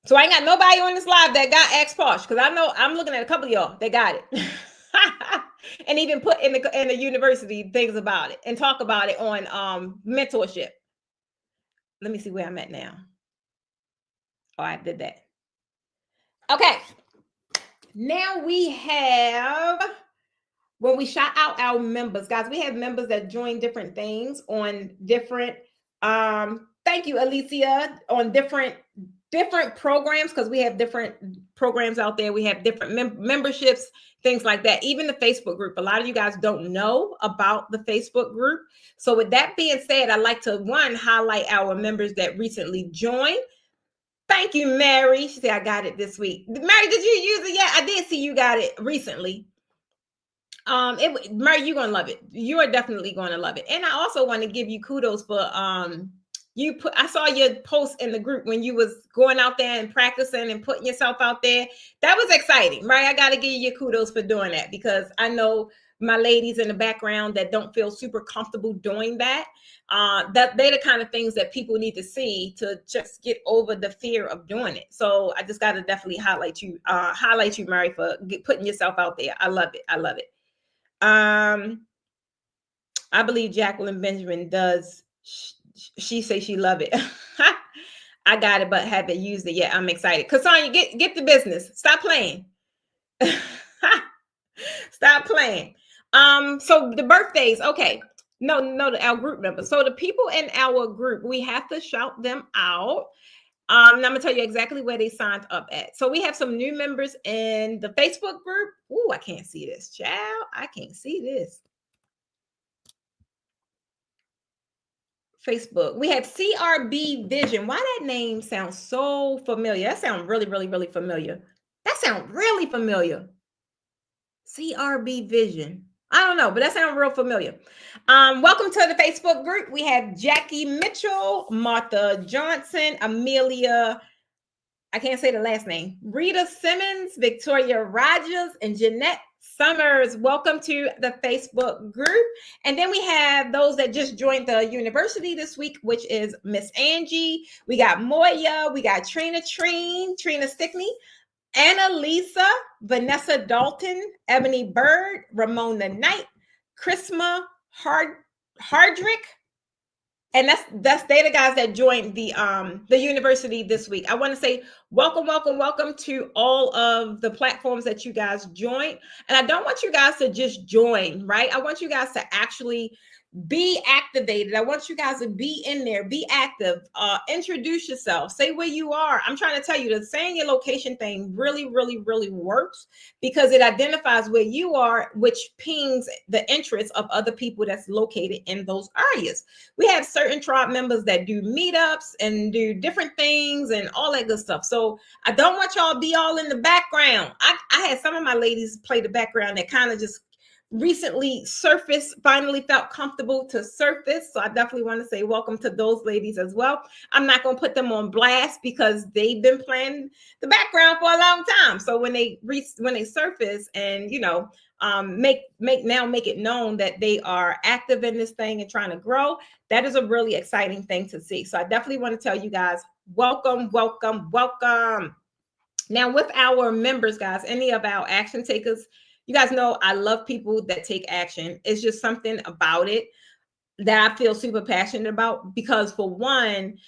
So I ain't got nobody on this live that got Ask Posh, because I know I'm looking at a couple of y'all that got it. And even put in the university things about it and talk about it on mentorship. Let me see where I'm at now. Oh, I did that. Okay. Now we have, when we shout out our members, guys, we have members that join different things on different, thank you, Alicia, on different programs, because we have different programs out there. We have different memberships, things like that. Even the Facebook group. A lot of you guys don't know about the Facebook group. So with that being said, I'd like to, highlight our members that recently joined. Thank you, Mary. She said, I got it this week. Mary, did you use it yet? I did see you got it recently. Mary, you're gonna love it. You are definitely going to love it. And I also want to give you kudos for I saw your post in the group when you was going out there and practicing and putting yourself out there. That was exciting, right? I got to give you kudos for doing that, because I know my ladies in the background that don't feel super comfortable doing that. That they're the kind of things that people need to see to just get over the fear of doing it. So I just got to definitely highlight you, Mary, for putting yourself out there. I love it. I love it. I believe Jacqueline Benjamin does. She say she love it. I got it, but haven't used it yet. I'm excited. Cassandra, get the business. Stop playing. Stop playing. So the birthdays. Okay. No, our group members. So the people in our group, we have to shout them out. I'm gonna tell you exactly where they signed up at. So we have some new members in the Facebook group. Ooh, I can't see this, child. I can't see this. Facebook. We have CRB Vision. Why that name sounds so familiar? That sounds really, really, really familiar. That sounds really familiar. CRB Vision. I don't know, but that sounds real familiar. Welcome to the Facebook group. We have Jackie Mitchell, Martha Johnson, Amelia, I can't say the last name, Rita Simmons, Victoria Rogers, and Jeanette Summers. Welcome to the Facebook group. And then we have those that just joined the university this week, which is Miss Angie. We got Moya. We got Trina Stickney, Annalisa, Vanessa Dalton, Ebony Bird, Ramona Knight, Chrisma Hardrick. And that's they the guys that joined the university this week. I want to say welcome to all of the platforms that you guys joined. And I don't want you guys to just join, right? I want you guys to actually Be activated. I want you guys to be in there, be active, introduce yourself, say where you are. I'm trying to tell you, the saying your location thing really, really, really works because it identifies where you are, which pings the interest of other people that's located in those areas. We have certain tribe members that do meetups and do different things and all that good stuff. So I don't want y'all to be all in the background. I had some of my ladies play the background that kind of just recently surfaced, finally felt comfortable to surface. So I definitely want to say welcome to those ladies as well. I'm not going to put them on blast because they've been playing the background for a long time. So when they surface and, you know, make it known that they are active in this thing and trying to grow, that is a really exciting thing to see. So I definitely want to tell you guys, welcome, welcome, welcome. Now with our members, guys, any of our action takers, you guys know I love people that take action. It's just something about it that I feel super passionate about because, for one,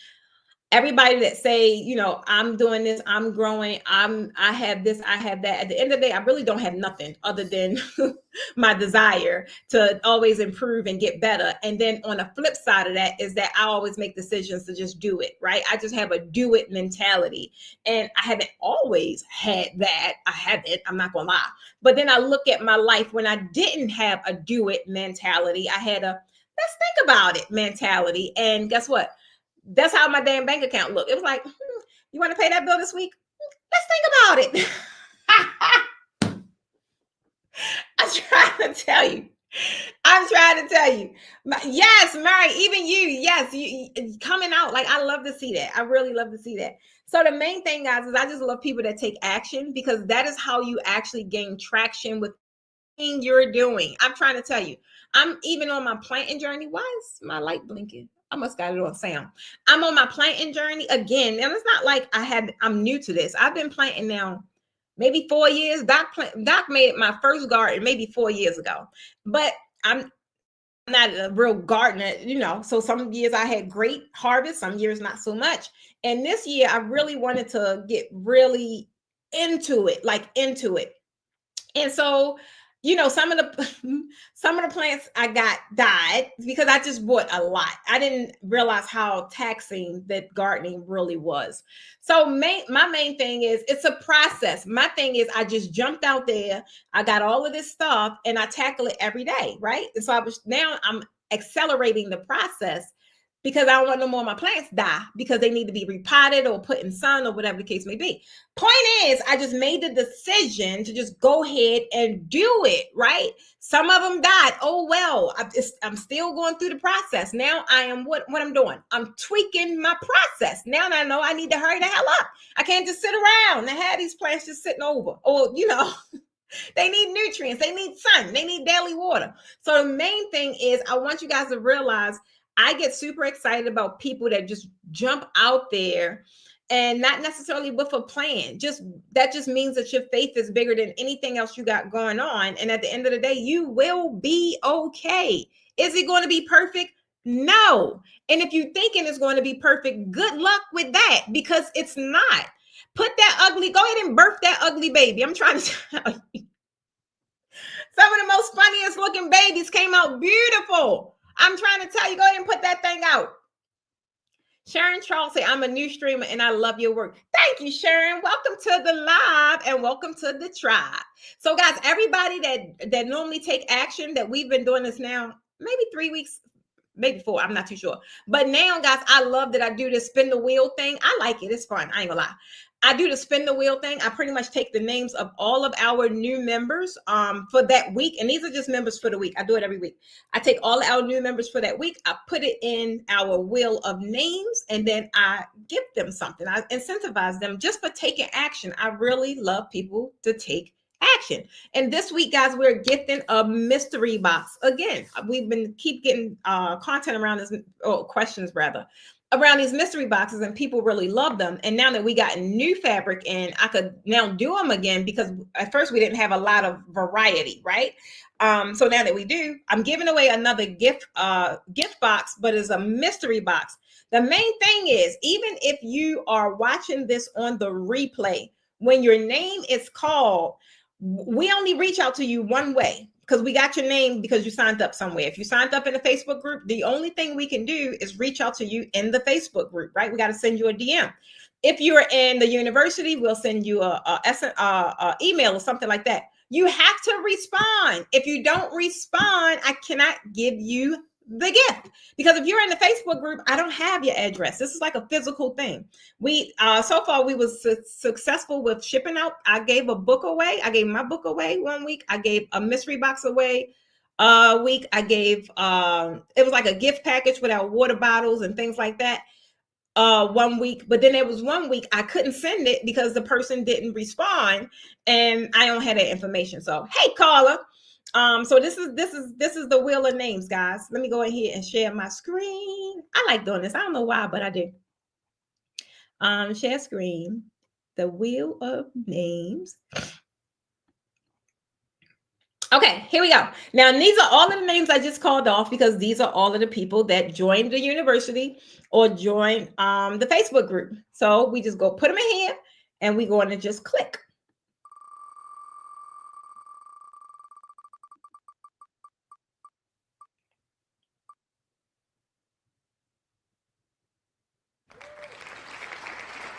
everybody that say, you know, I'm doing this, I'm growing, I have this, I have that. At the end of the day, I really don't have nothing other than my desire to always improve and get better. And then on the flip side of that is that I always make decisions to just do it, right? I just have a do it mentality. And I haven't always had that. I haven't, I'm not gonna lie. But then I look at my life when I didn't have a do it mentality. I had a let's think about it mentality. And guess what? That's how my damn bank account looked. It was like, you want to pay that bill this week? Let's think about it. I'm trying to tell you. Yes, Mary, even you. Yes, you coming out. Like, I love to see that. I really love to see that. So the main thing, guys, is I just love people that take action because that is how you actually gain traction with anything you're doing. I'm trying to tell you. I'm even on my planting journey. Why is my light blinking? I must got it on sound. I'm on my planting journey again. And it's not like I'm new to this. I've been planting now maybe 4 years. Doc made my first garden maybe 4 years ago. But I'm not a real gardener, you know. So some years I had great harvest, some years not so much. And this year I really wanted to get really into it, like into it. And so, you know, some of the plants I got died because I just bought a lot. I didn't realize how taxing that gardening really was. So my main thing is it's a process. My thing is I just jumped out there. I got all of this stuff and I tackle it every day, right? And so I'm accelerating the process because I don't want no more of my plants die because they need to be repotted or put in sun or whatever the case may be. Point is, I just made the decision to just go ahead and do it, right? Some of them died. Oh, well, I'm still going through the process. Now I am what I'm doing. I'm tweaking my process. Now I know I need to hurry the hell up. I can't just sit around and have these plants just sitting over. Or, you know, they need nutrients. They need sun. They need daily water. So the main thing is I want you guys to realize I get super excited about people that just jump out there and not necessarily with a plan. That just means that your faith is bigger than anything else you got going on. And at the end of the day, you will be okay. Is it going to be perfect? No. And if you're thinking it's going to be perfect, good luck with that because it's not. Go ahead and birth that ugly baby. I'm trying to tell you. Some of the most funniest looking babies came out beautiful. I'm trying to tell you, go ahead and put that thing out. Sharon Charles say, I'm a new streamer and I love your work. Thank you, Sharon. Welcome to the live and welcome to the tribe. So guys, everybody that normally take action, that we've been doing this now, maybe 3 weeks, maybe 4, I'm not too sure. But now, guys, I love that I do this spin the wheel thing. I like it. It's fun. I ain't gonna lie. I do the spin the wheel thing. I pretty much take the names of all of our new members for that week. And these are just members for the week. I do it every week. I take all our new members for that week. I put it in our wheel of names and then I give them something. I incentivize them just for taking action. I really love people to take action. And this week, guys, we're gifting a mystery box. Again, we've been keep getting content around this, or questions rather, around these mystery boxes, and people really love them. And now that we got new fabric in, I could now do them again because at first we didn't have a lot of variety, right? So now that we do, I'm giving away another gift box, but it's a mystery box. The main thing is, even if you are watching this on the replay, when your name is called, we only reach out to you one way. because we got your name because you signed up somewhere. If you signed up in a Facebook group, the only thing we can do is reach out to you in the Facebook group, right? We got to send you a DM. If you're in the university, we'll send you a email or something like that. You have to respond. If you don't respond, I cannot give you the gift, because if you're in the Facebook group, I don't have your address. This is like a physical thing. We so far we was successful with shipping out. I gave a book away. I gave my book away one week. I gave a mystery box away a week. I gave it was like a gift package with our water bottles and things like that 1 week. But then there was 1 week I couldn't send it because the person didn't respond and I don't have that information. So hey, Carla. So this is the wheel of names, guys. Let me go ahead and share my screen. I like doing this. I don't know why, but I do. Share screen. The wheel of names. Okay, here we go. Now, these are all of the names I just called off because these are all of the people that joined the university or joined the Facebook group. So we just go put them in here and we're going to just click.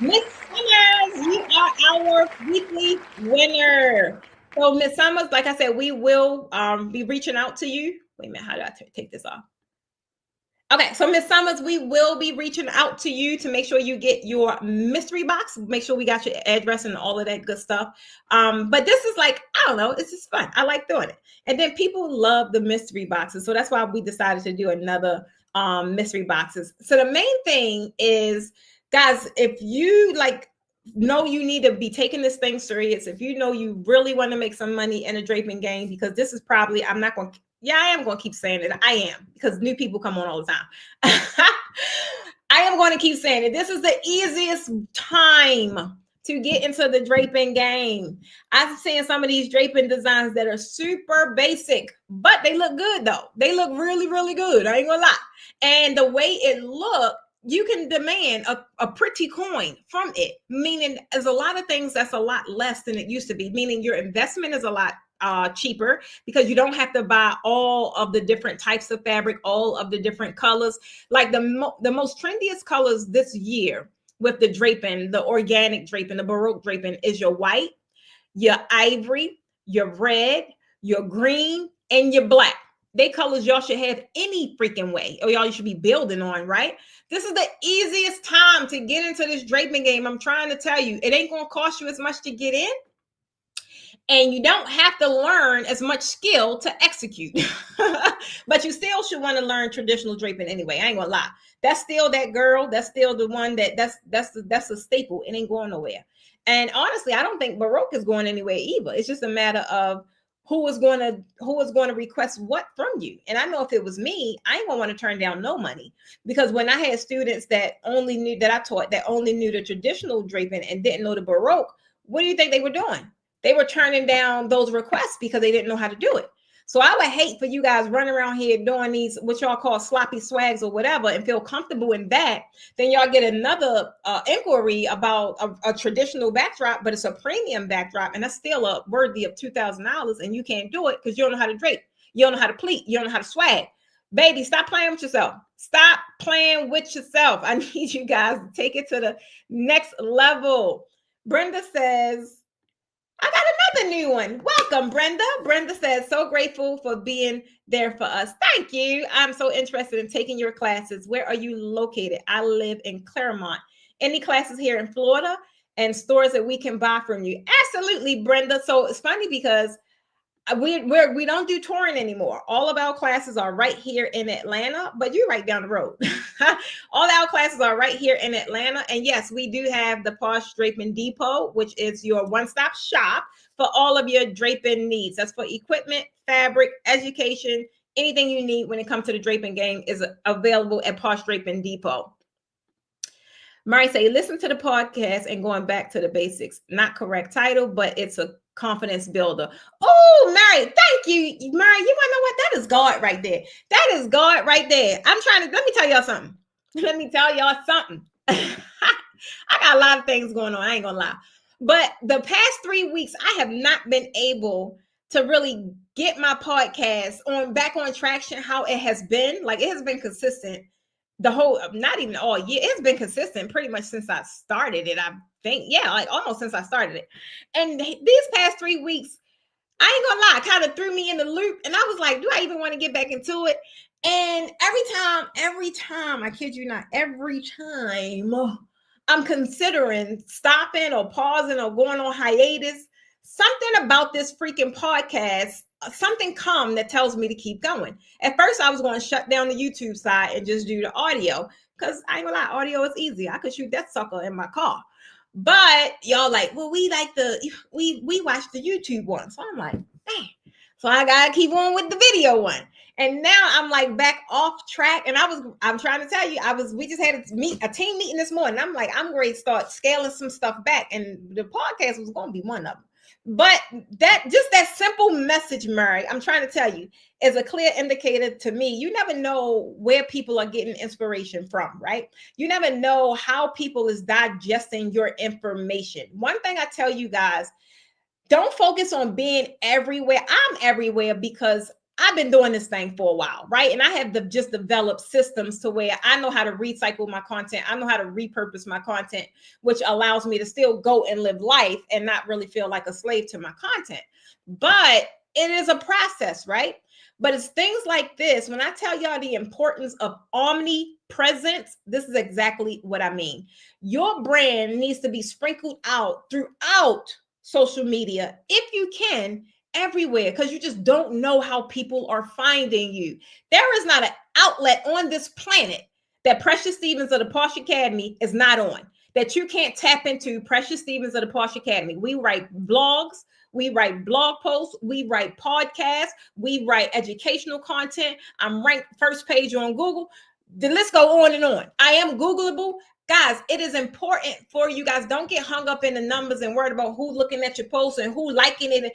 Miss Summers, you are our weekly winner. So Miss Summers, like I said, we will be reaching out to you. Wait a minute, how do I take this off? Okay, so Miss Summers, we will be reaching out to you to make sure you get your mystery box. Make sure we got your address and all of that good stuff. But this is like, I don't know, it's just fun. I like doing it. And then people love the mystery boxes. So that's why we decided to do another mystery boxes. So the main thing is, guys, if you know you need to be taking this thing serious, if you know you really want to make some money in a draping game, because this is probably, I am going to keep saying it. I am, because new people come on all the time. I am going to keep saying it. This is the easiest time to get into the draping game. I've seen some of these draping designs that are super basic, but they look good though. They look really, really good. I ain't gonna lie. And the way it looked, you can demand a pretty coin from it, meaning there's a lot of things that's a lot less than it used to be, meaning your investment is a lot cheaper because you don't have to buy all of the different types of fabric, all of the different colors. Like the most trendiest colors this year with the draping, the organic draping, the Baroque draping, is your white, your ivory, your red, your green, and your black. They colors y'all should have any freaking way, or y'all should be building on, right? This is the easiest time to get into this draping game. I'm trying to tell you, it ain't going to cost you as much to get in. And you don't have to learn as much skill to execute. But you still should want to learn traditional draping anyway. I ain't gonna lie. That's still that girl. That's still the one that's a staple. It ain't going nowhere. And honestly, I don't think Baroque is going anywhere either. It's just a matter of who is going to request what from you. And I know if it was me, I ain't gonna want to turn down no money, because when I had students that I taught that only knew the traditional draping and didn't know the Baroque, what do you think they were doing? They were turning down those requests because they didn't know how to do it. So I would hate for you guys running around here doing these, what y'all call sloppy swags or whatever, and feel comfortable in that. Then y'all get another inquiry about a traditional backdrop, but it's a premium backdrop, and that's still worthy of $2,000, and you can't do it because you don't know how to drape. You don't know how to pleat. You don't know how to swag. Baby, stop playing with yourself. Stop playing with yourself. I need you guys to take it to the next level. Brenda says, I got another new one. Welcome, Brenda. Brenda says, so grateful for being there for us. Thank you. I'm so interested in taking your classes. Where are you located? I live in Claremont. Any classes here in Florida and stores that we can buy from you? Absolutely, Brenda. So it's funny because we don't do touring anymore. All of our classes are right here in Atlanta, but you're right down the road. All our classes are right here in Atlanta. And yes, we do have the Posh Draping Depot, which is your one-stop shop for all of your draping needs. That's for equipment, fabric, education, anything you need when it comes to the draping game is available at Posh Draping Depot. Murray say, listen to the podcast and going back to the basics. Not correct title, but it's a confidence builder. Oh, Mary, thank you. Mary, you want to know what? That is God right there. That is God right there. Let me tell y'all something. I got a lot of things going on. I ain't gonna lie. But the past 3 weeks, I have not been able to really get my podcast back on traction, how it has been. Like, it has been consistent the whole, not even all year. It's been consistent pretty much since I started it. I think, yeah, like almost since I started it. And these past 3 weeks, I ain't gonna lie, kind of threw me in the loop. And I was like, do I even want to get back into it? And every time, I kid you not, every time I'm considering stopping or pausing or going on hiatus, something about this freaking podcast, something come that tells me to keep going. At first, I was going to shut down the YouTube side and just do the audio, because I ain't gonna lie, audio is easy. I could shoot that sucker in my car. But y'all like, well, we watch the YouTube one. So I'm like, dang. So I gotta keep on with the video one. And now I'm like back off track. And I'm trying to tell you, we just had a team meeting this morning. I'm like, I'm ready to start scaling some stuff back. And the podcast was gonna be one of them. But that simple message, Murray, I'm trying to tell you, is a clear indicator to me. You never know where people are getting inspiration from, right? You never know how people is digesting your information. One thing I tell you guys, don't focus on being everywhere. I'm everywhere because I've been doing this thing for a while, right? And I have just developed systems to where I know how to recycle my content. I know how to repurpose my content, which allows me to still go and live life and not really feel like a slave to my content. But it is a process, right? But it's things like this. When I tell y'all the importance of omnipresence, this is exactly what I mean. Your brand needs to be sprinkled out throughout social media, if you can, everywhere, because you just don't know how people are finding you. There is not an outlet on this planet that Precious Stevens of the Posh Academy is not on, that you can't tap into. Precious Stevens of the Posh Academy. We write blogs, we write blog posts, we write podcasts, we write educational content. I'm ranked first page on Google. The list go on and on. I am Googleable. Guys, it is important for you guys. Don't get hung up in the numbers and worried about who looking at your post and who liking it.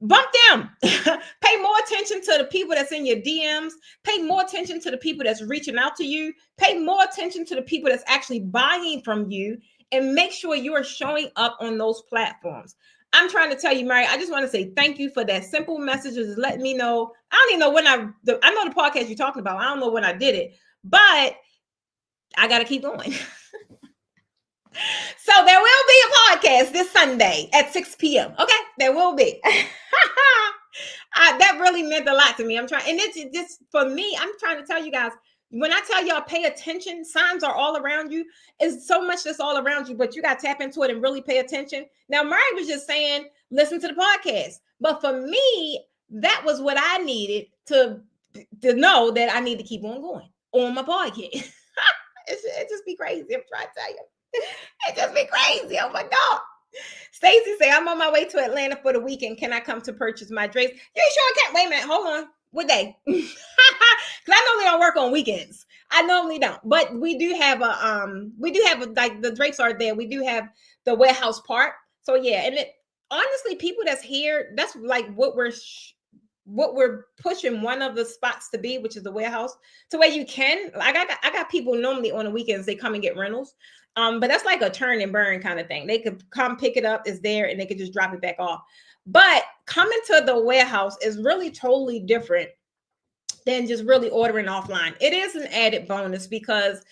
Bump them. Pay more attention to the people that's in your DMs. Pay more attention to the people that's reaching out to you. Pay more attention to the people that's actually buying from you, and make sure you are showing up on those platforms. I'm trying to tell you, Mary, I just want to say thank you for that simple message. Just letting me know. I don't even know when I know the podcast you're talking about. I don't know when I did it, but I got to keep going. So there will be a podcast this Sunday at 6 p.m. Okay, there will be. That really meant a lot to me. I'm trying, and it's just for me, I'm trying to tell you guys, when I tell y'all pay attention, signs are all around you. It's so much that's all around you, but you got to tap into it and really pay attention. Now, Murray was just saying, listen to the podcast. But for me, that was what I needed to know that I need to keep on going on my podcast. It just be crazy. I'm trying to tell you. It just be crazy. Oh my God. Stacy say, I'm on my way to Atlanta for the weekend. Can I come to purchase my drapes? You sure can't. Wait a minute. Hold on. What day? Because I normally don't work on weekends. I normally don't. But we do have like the drapes are there. We do have the warehouse part. So yeah. And honestly, people that's here, that's like what we're pushing one of the spots to be, which is the warehouse, to where you can. Like I got people normally on the weekends, they come and get rentals. But that's like a turn and burn kind of thing. They could come pick it up, it's there, and they could just drop it back off. But coming to the warehouse is really totally different than just really ordering offline. It is an added bonus because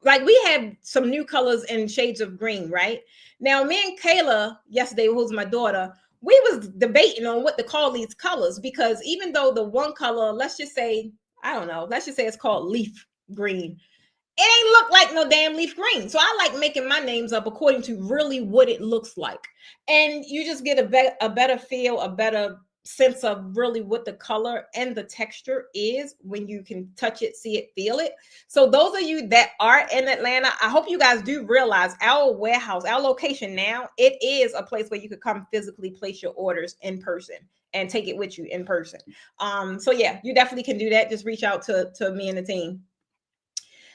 like we have some new colors and shades of green, right? Now, me and Kayla yesterday, who's my daughter, we was debating on what to call these colors, because even though the one color, let's just say it's called leaf green. It ain't look like no damn leaf green. So I like making my names up according to really what it looks like. And you just get a better feel, a better sense of really what the color and the texture is when you can touch it, see it, feel it. So those of you that are in Atlanta, I hope you guys do realize our warehouse, our location now, it is a place where you could come physically place your orders in person and take it with you in person. So yeah, you definitely can do that. Just reach out to me and the team.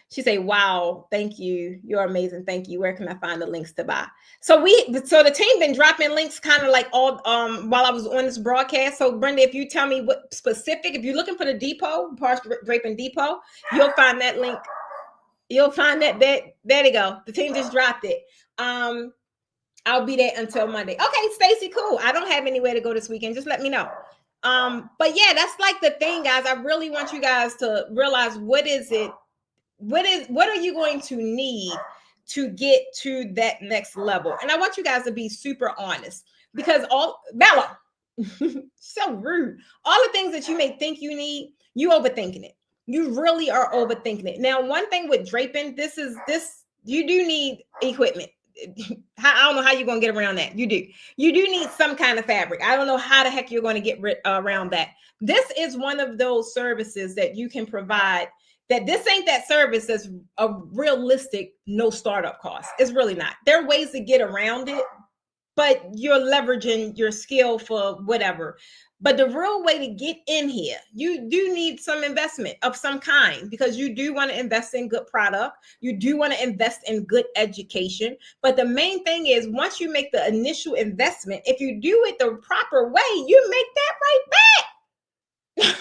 She say, wow, thank you. You're amazing. Thank you. Where can I find the links to buy? So the team been dropping links kind of like all while I was on this broadcast. So Brenda, if you tell me what specific, if you're looking for the depot, Posh Draping Depot, you'll find that link. You'll find that there you go. The team just dropped it. I'll be there until Monday. Okay, Stacy, cool. I don't have anywhere to go this weekend. Just let me know. But yeah, that's like the thing, guys. I really want you guys to realize what are you going to need to get to that next level. And I want you guys to be super honest, because all Bella, so rude. All the things that you may think you need, you overthinking it. You really are overthinking it. Now, one thing with draping, this you do need equipment. I don't know how you're going to get around that. You do need some kind of fabric. I don't know how the heck you're going to get around that. This is one of those services that you can provide, that this ain't that service that's a realistic no startup cost. It's really not. There are ways to get around it, but you're leveraging your skill for whatever. But the real way to get in here, you do need some investment of some kind, because you do want to invest in good product. You do want to invest in good education. But the main thing is, once you make the initial investment, if you do it the proper way, you make that right back.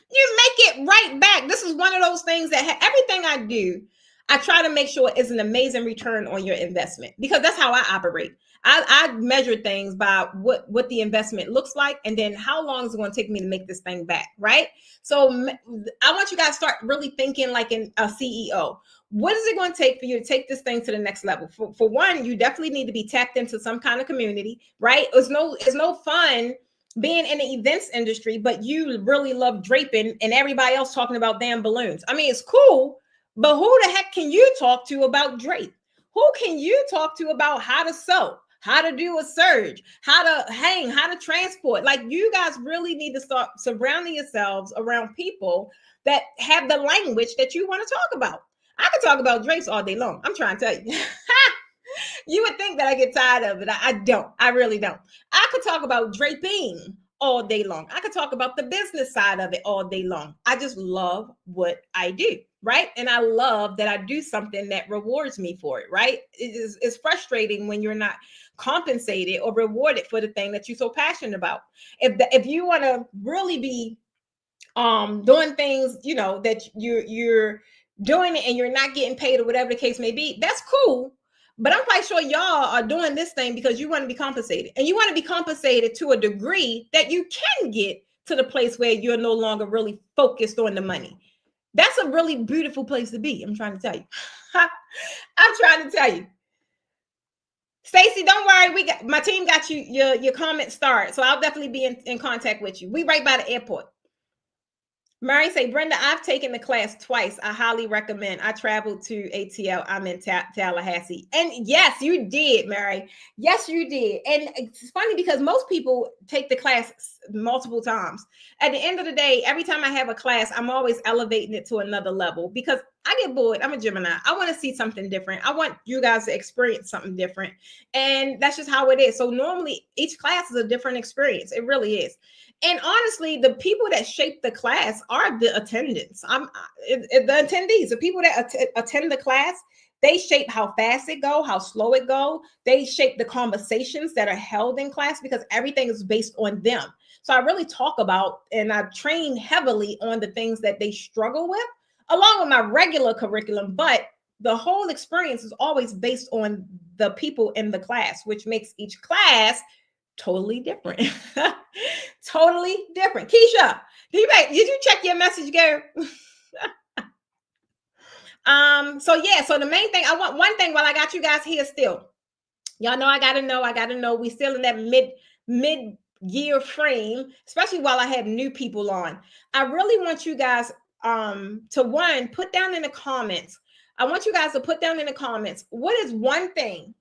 You make it right back. This is one of those things that everything I do, I try to make sure it's an amazing return on your investment, because that's how I operate. I measure things by what the investment looks like, and then how long is it going to take me to make this thing back, right? So I want you guys to start really thinking like a CEO. What is it going to take for you to take this thing to the next level? For one, you definitely need to be tapped into some kind of community, right? It's no fun being in the events industry, but you really love draping and everybody else talking about damn balloons. I mean, it's cool, but who the heck can you talk to about drape? Who can you talk to about how to sew, how to do a surge, how to hang, how to transport? Like, you guys really need to start surrounding yourselves around people that have the language that you want to talk about. I could talk about drapes all day long. I'm trying to tell you. You would think that I get tired of it. I don't. I really don't. I could talk about draping all day long. I could talk about the business side of it all day long. I just love what I do, right? And I love that I do something that rewards me for it, right? It's frustrating when you're not compensated or rewarded for the thing that you're so passionate about. If you want to really be doing things, that you're doing it and you're not getting paid or whatever the case may be, that's cool. But I'm quite sure y'all are doing this thing because you want to be compensated, and you want to be compensated to a degree that you can get to the place where you're no longer really focused on the money. That's a really beautiful place to be. I'm trying to tell you. I'm trying to tell you. Stacy, don't worry. My team got your comment started, so I'll definitely be in contact with you. We right by the airport. Mary say, Brenda, I've taken the class twice. I highly recommend. I traveled to ATL. I'm in Tallahassee. And yes, you did, Mary. Yes, you did. And it's funny because most people take the class multiple times. At the end of the day, every time I have a class, I'm always elevating it to another level, because I get bored. I'm a Gemini. I want to see something different. I want you guys to experience something different. And that's just how it is. So normally each class is a different experience. It really is. And honestly, the people that shape the class are the attendants. The attendees, the people that attend the class. They shape how fast it go, how slow it go. They shape the conversations that are held in class, because everything is based on them. So I really talk about, and I train heavily on the things that they struggle with, along with my regular curriculum. But the whole experience is always based on the people in the class, which makes each class totally different. Totally different. Keisha, did you check your message, girl? So the main thing, I want one thing while I got you guys here still. Y'all know I gotta know. We still in that mid-year frame, especially while I have new people on. I really want you guys to put down in the comments. I want you guys to put down in the comments, what is one thing?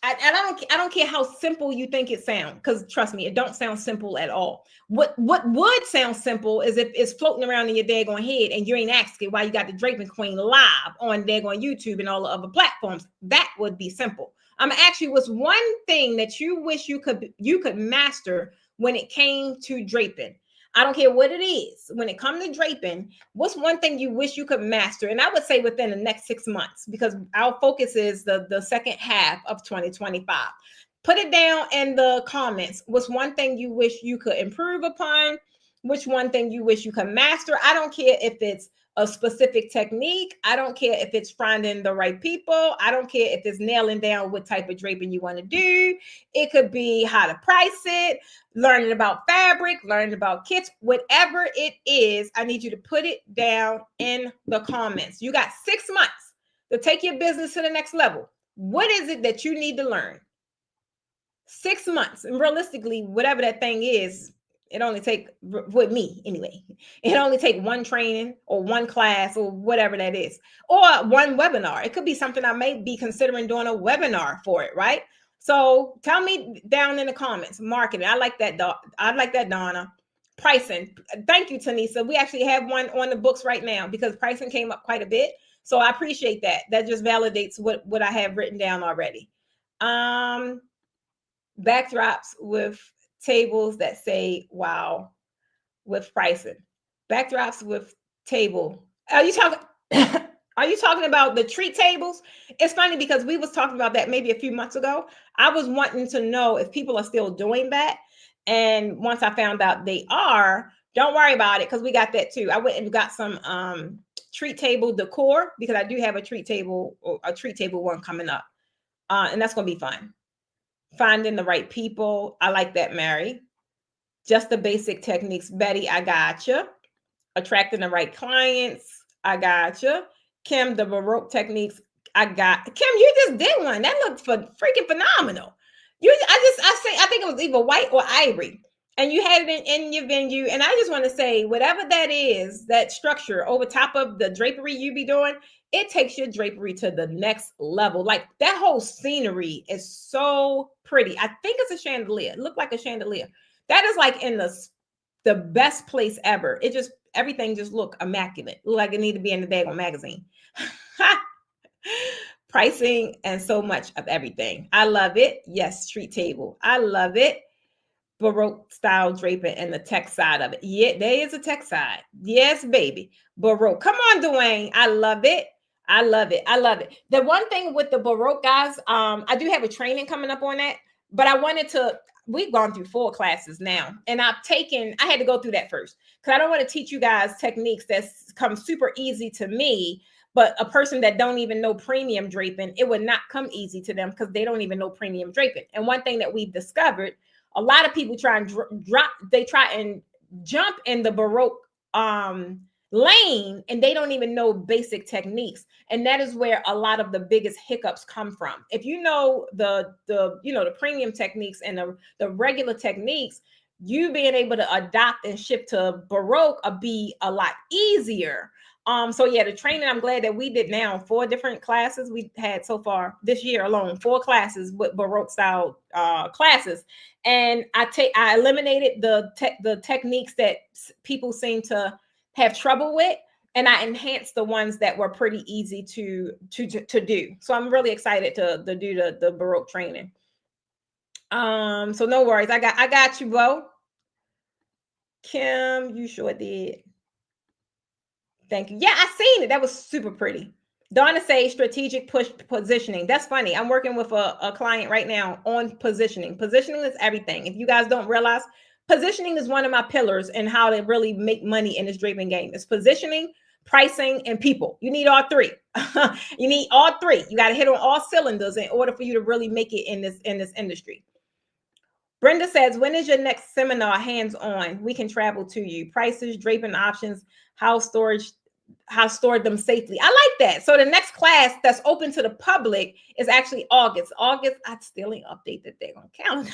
I don't care how simple you think it sounds, because trust me, it don't sound simple at all. What would sound simple is if it's floating around in your daggone head and you ain't asking why you got the Draping Queen live on daggone YouTube and all the other platforms. That would be simple. I'm actually, what's one thing that you wish you could master when it came to draping? I don't care what it is. When it comes to draping, what's one thing you wish you could master? And I would say within the next 6 months, because our focus is the second half of 2025. Put it down in the comments. What's one thing you wish you could improve upon? Which one thing you wish you could master? I don't care if it's a specific technique. I don't care if it's finding the right people. I don't care if it's nailing down what type of draping you want to do. It could be how to price it, learning about fabric, learning about kits, whatever it is. I need you to put it down in the comments. You got 6 months to take your business to the next level. What is it that you need to learn? 6 months. And realistically, whatever that thing is, it only take, with me anyway, it only take one training or one class or whatever that is, or one webinar. It could be something I may be considering doing a webinar for it, right? So tell me down in the comments. Marketing, I like that. I like that, Donna. Pricing, thank you, Tanisa. We actually have one on the books right now because pricing came up quite a bit. So I appreciate that. That just validates what I have written down already. Backdrops with tables that say wow with pricing. Backdrops with table. Are you talking are you talking about the treat tables? It's funny because we was talking about that maybe a few months ago. I was wanting to know if people are still doing that. And once I found out they are, don't worry about it because we got that too. I went and got some treat table decor because I do have a treat table one coming up. And that's gonna be fun. Finding the right people. I like that, Mary. Just the basic techniques. Betty, I gotcha. Attracting the right clients. I gotcha. Kim, the Baroque techniques. I got. Kim, you just did one. That looked freaking phenomenal. I think it was either white or ivory. And you had it in your venue. And I just want to say, whatever that is, that structure over top of the drapery you be doing, it takes your drapery to the next level. Like that whole scenery is so pretty. I think it's a chandelier. It looked like a chandelier. That is like in the best place ever. It just, everything just look immaculate. Look like it need to be in the daggone magazine. Pricing and so much of everything. I love it. Yes, street table. I love it. Baroque style draping and the tech side of it. Yeah, there is a tech side. Yes, baby. Baroque. Come on, Dwayne. I love it. I love it. I love it. The one thing with the Baroque guys, I do have a training coming up on that, but I wanted to, we've gone through 4 classes now, and I had to go through that first because I don't want to teach you guys techniques that's come super easy to me, but a person that don't even know premium draping, it would not come easy to them because they don't even know premium draping. And one thing that we've discovered, a lot of people try and try and jump in the Baroque lane, and they don't even know basic techniques. And that is where a lot of the biggest hiccups come from. If you know the premium techniques and the regular techniques, you being able to adopt and shift to Baroque will be a lot easier. So yeah, the training, I'm glad that we did now 4 different classes. We had so far this year alone 4 classes with Baroque style classes. And I eliminated the techniques that people seem to have trouble with, and I enhanced the ones that were pretty easy to do. So I'm really excited to do the Baroque training. So no worries. I got you, Bo. Kim, you sure did. Thank you. Yeah, I seen it. That was super pretty. Donna say strategic push positioning. That's funny. I'm working with a client right now on positioning. Positioning is everything. If you guys don't realize, positioning is one of my pillars in how to really make money in this draping game. It's positioning, pricing, and people. You need all 3. You need all 3. You got to hit on all cylinders in order for you to really make it in this industry. Brenda says, when is your next seminar hands-on? We can travel to you. Prices, draping options, how store them safely. I like that. So the next class that's open to the public is actually August. I still ain't updated that on calendar.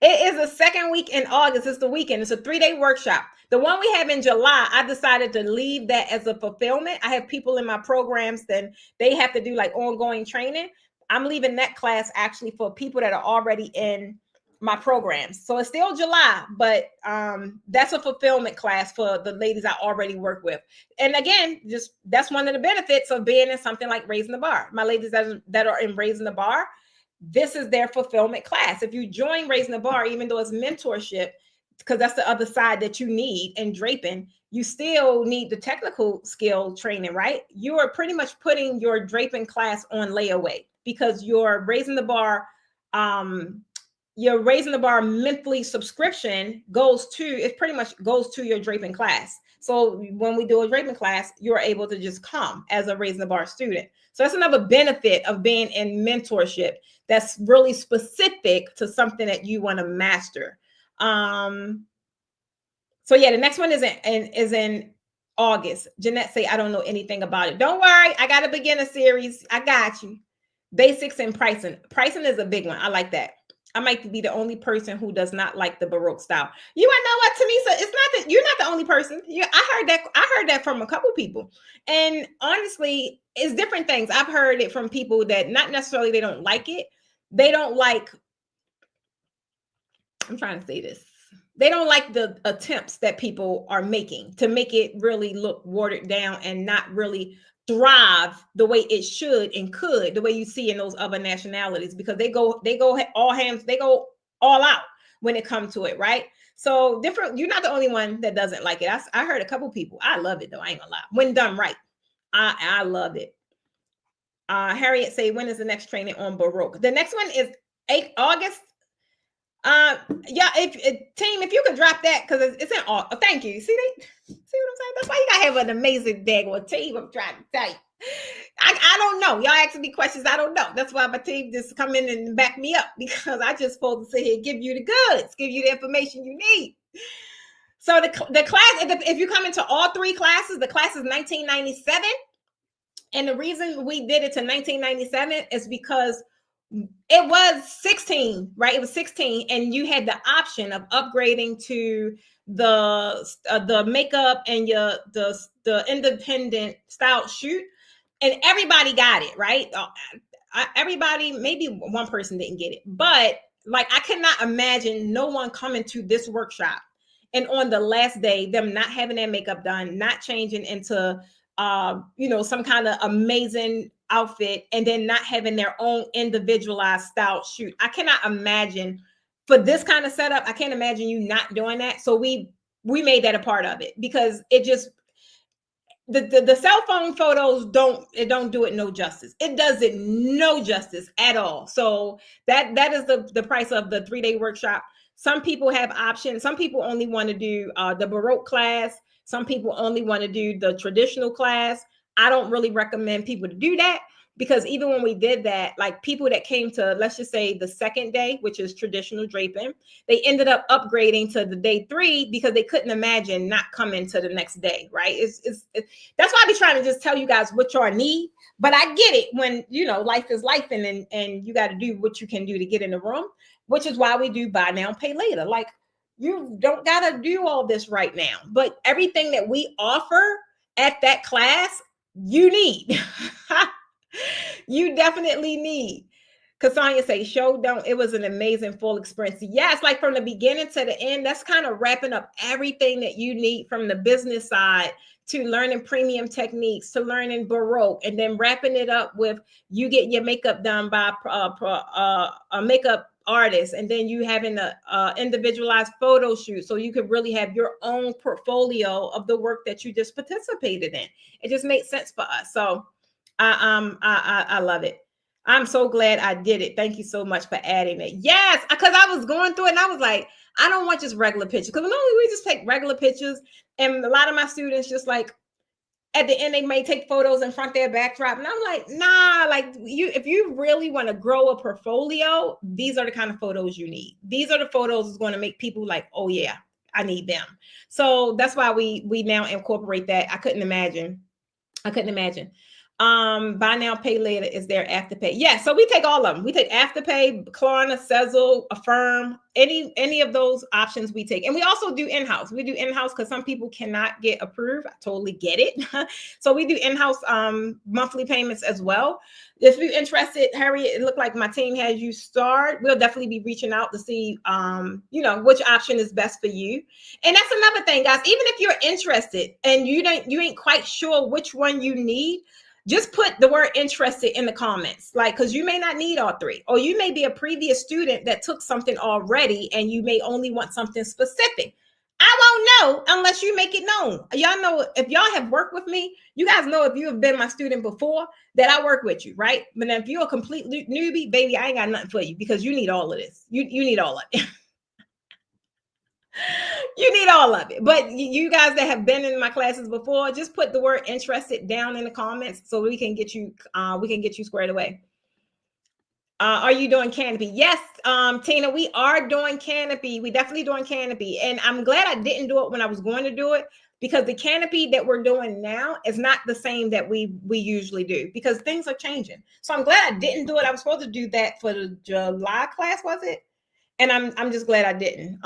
It is the second week in August. It's the weekend. It's a 3-day workshop. The one we have in July, I decided to leave that as a fulfillment. I have people in my programs that they have to do like ongoing training. I'm leaving that class actually for people that are already in my programs. So it's still July, but that's a fulfillment class for the ladies I already work with. And again, just that's one of the benefits of being in something like Raising the Bar. My ladies that are in Raising the Bar, this is their fulfillment class. If you join Raising the Bar, even though it's mentorship, because that's the other side that you need in draping, you still need the technical skill training, right? You are pretty much putting your draping class on layaway because you're Raising the Bar your Raising the Bar monthly subscription goes to, it pretty much goes to your draping class. So when we do a draping class, you're able to just come as a Raising the Bar student. So that's another benefit of being in mentorship that's really specific to something that you want to master. So yeah, the next one is in August. Jeanette say, I don't know anything about it. Don't worry, I got a beginner series. I got you. Basics and pricing. Pricing is a big one. I like that. I might be the only person who does not like the Baroque style. You wanna know what, Tamisa? It's not that you're not the only person. I heard that from a couple people. And honestly, it's different things. I've heard it from people that not necessarily they don't like it. They don't like, I'm trying to say this. They don't like the attempts that people are making to make it really look watered down and not really thrive the way it should and could, the way you see in those other nationalities, because they go all hands, they go all out when it comes to it, right? So different. You're not the only one that doesn't like it. I heard a couple people. I love it though. I ain't gonna lie. When done right, I love it. Harriet say, when is the next training on Baroque? The next one is August. Yeah, team, if you could drop that, because it's in all. Thank you. See what I'm saying? That's why you gotta have an amazing dag or team. I'm trying to tell you. I don't know. Y'all asking me questions. I don't know. That's why my team just come in and back me up, because I just supposed to sit here and give you the goods, give you the information you need. So the class, if you come into all three classes, the class is 1997, and the reason we did it to 1997 is because it was 16, right? It was 16, and you had the option of upgrading to the makeup and the independent style shoot, and everybody got it, right? Everybody, maybe one person didn't get it, but like I cannot imagine no one coming to this workshop and on the last day them not having their makeup done, not changing into some kind of amazing outfit, and then not having their own individualized style shoot. I cannot imagine, for this kind of setup, I can't imagine you not doing that. So we made that a part of it, because it just, the cell phone photos don't do it no justice. It does it no justice at all. So that is the price of the 3-day workshop. Some people have options. Some people only want to do the Baroque class. Some people only want to do the traditional class. I don't really recommend people to do that, because even when we did that, like people that came to, let's just say the second day, which is traditional draping, they ended up upgrading to the day 3 because they couldn't imagine not coming to the next day, right? That's why I be trying to just tell you guys what y'all need. But I get it when, life is life, and you got to do what you can do to get in the room, which is why we do buy now, pay later. Like, you don't got to do all this right now, but everything that we offer at that class, you need. You definitely need. Cassandra say, show don't. It was an amazing full experience. Yes, like from the beginning to the end, that's kind of wrapping up everything that you need, from the business side to learning premium techniques to learning Baroque, and then wrapping it up with you getting your makeup done by a makeup artist, and then you having a individualized photo shoot, so you could really have your own portfolio of the work that you just participated in. It just made sense for us. So I love it. I'm so glad I did it. Thank you so much for adding it. Yes, because I was going through it and I was like, I don't want just regular pictures, because normally we just take regular pictures, and a lot of my students just like at the end they may take photos in front of their backdrop, and I'm like, nah, like if you really want to grow a portfolio, these are the kind of photos you need. These are the photos that's going to make people like, oh yeah, I need them. So that's why we now incorporate that. I couldn't imagine. Buy now, pay later is there Afterpay. Yeah, so we take all of them. We take Afterpay, Klarna, Sezzle, Affirm, any of those options we take. And we also do in-house. We do in-house because some people cannot get approved. I totally get it. So we do in-house monthly payments as well. If you're interested, Harriet, it looked like my team has you start. We'll definitely be reaching out to see which option is best for you. And that's another thing, guys. Even if you're interested and you ain't quite sure which one you need, just put the word interested in the comments, like, because you may not need all 3, or you may be a previous student that took something already and you may only want something specific. I won't know unless you make it known. Y'all know if y'all have worked with me, you guys know if you have been my student before that I work with you, right? But if you're a complete newbie, baby, I ain't got nothing for you because you need all of this. You need all of it. You need all of it. But you guys that have been in my classes before, just put the word interested down in the comments so we can get you squared away. Are you doing canopy? Yes, Tina, we are doing canopy. We definitely doing canopy. And I'm glad I didn't do it when I was going to do it because the canopy that we're doing now is not the same that we usually do because things are changing. So I'm glad I didn't do it. I was supposed to do that for the July class, was it? And I'm just glad I didn't.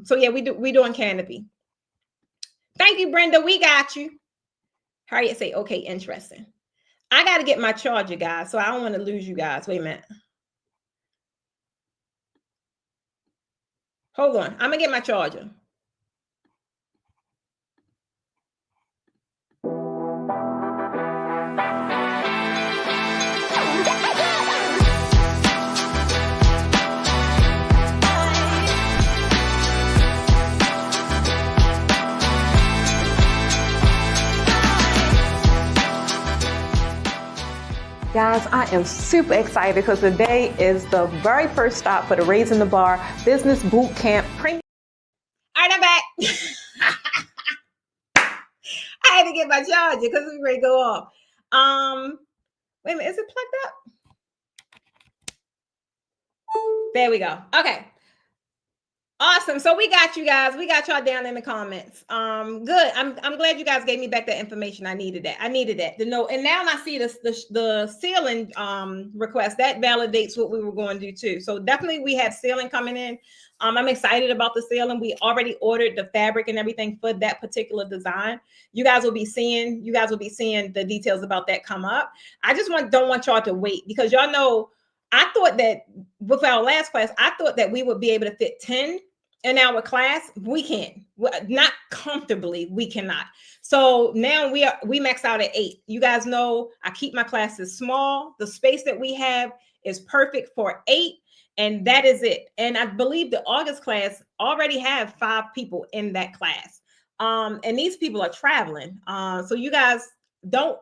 So yeah, we doing canopy. Thank you, Brenda. We got you. Harriet say, okay, interesting. I got to get my charger, guys, so I don't want to lose you guys. Wait a minute. Hold on. I'm going to get my charger. Guys, I am super excited because today is the very first stop for the Raising the Bar Business Boot Camp Premium. All right, I'm back. I had to get my charger because it's ready to go off. Wait a minute, is it plugged up? There we go. Okay. Awesome. So we got you guys. We got y'all down in the comments. Good. I'm glad you guys gave me back that information. I needed that. To know. And now I see the ceiling request that validates what we were going to do too. So definitely we have ceiling coming in. I'm excited about the ceiling. We already ordered the fabric and everything for that particular design. You guys will be seeing the details about that come up. I just don't want y'all to wait because y'all know. I thought that with our last class, I thought that we would be able to fit 10 in our class. We can't, not comfortably. We cannot. So now we max out at 8. You guys know I keep my classes small. The space that we have is perfect for 8. And that is it. And I believe the August class already have 5 people in that class. And these people are traveling. So you guys don't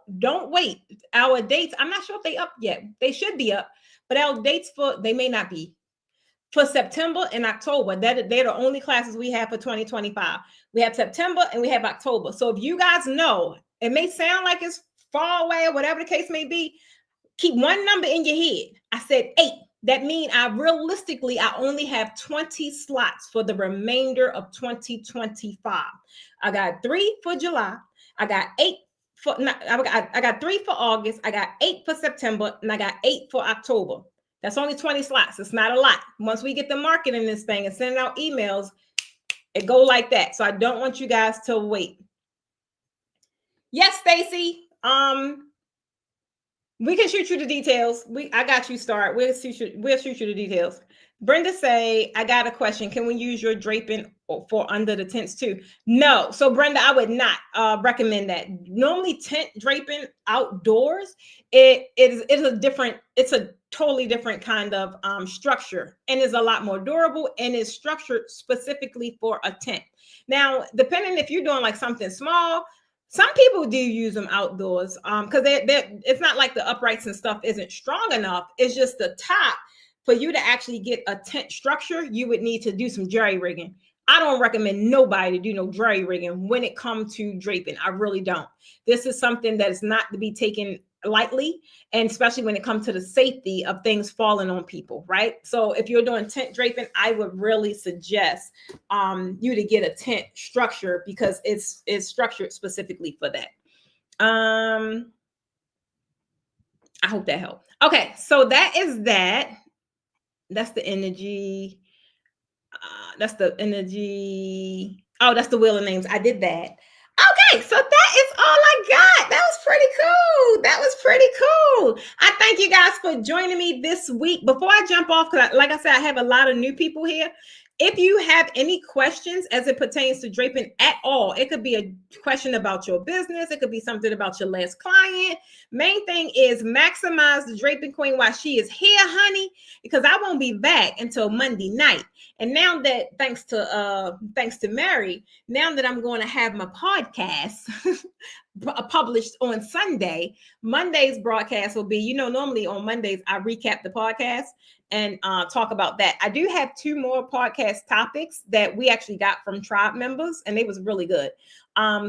wait. Our dates, I'm not sure if they up yet. They should be up. But our dates they may not be for September and October. They're the only classes we have for 2025. We have September and we have October. So if you guys know, it may sound like it's far away or whatever the case may be, keep one number in your head. I said 8. That means I only have 20 slots for the remainder of 2025. I got 3 for July. I got 8 I got 3 for August, I got 8 for September, and I got 8 for October. That's only 20 slots. It's not a lot. Once we get the marketing this thing and sending out emails, it go like that. So I don't want you guys to wait. Yes, Stacy. We can shoot you the details. I got you, Start. We'll shoot you the details. Brenda say, I got a question. Can we use your draping for under the tents too? No. So Brenda, I would not recommend that. Normally tent draping outdoors, it's a totally different kind of structure and is a lot more durable and is structured specifically for a tent. Now, depending if you're doing like something small, some people do use them outdoors because it's not like the uprights and stuff isn't strong enough. It's just the top. For you to actually get a tent structure, you would need to do some jerry rigging. I don't recommend nobody to do no jerry rigging when it comes to draping. I really don't. This is something that is not to be taken lightly, and especially when it comes to the safety of things falling on people, right? So if you're doing tent draping, I would really suggest you to get a tent structure because it's structured specifically for that. I hope that helped. Okay, so that is that. That's the energy. That's the energy. Oh, that's the wheel of names. I did that. Okay, so that is all I got. That was pretty cool. I thank you guys for joining me this week. Before I jump off, because like I said, I have a lot of new people here. If you have any questions as it pertains to draping at all, it could be a question about your business. It could be something about your last client. Main thing is maximize the draping queen while she is here, honey, because I won't be back until Monday night. And now that thanks to Mary, now that I'm going to have my podcast published on Sunday, Monday's broadcast will be, normally on Mondays I recap the podcast and talk about that. I do have 2 more podcast topics that we actually got from tribe members, and they was really good.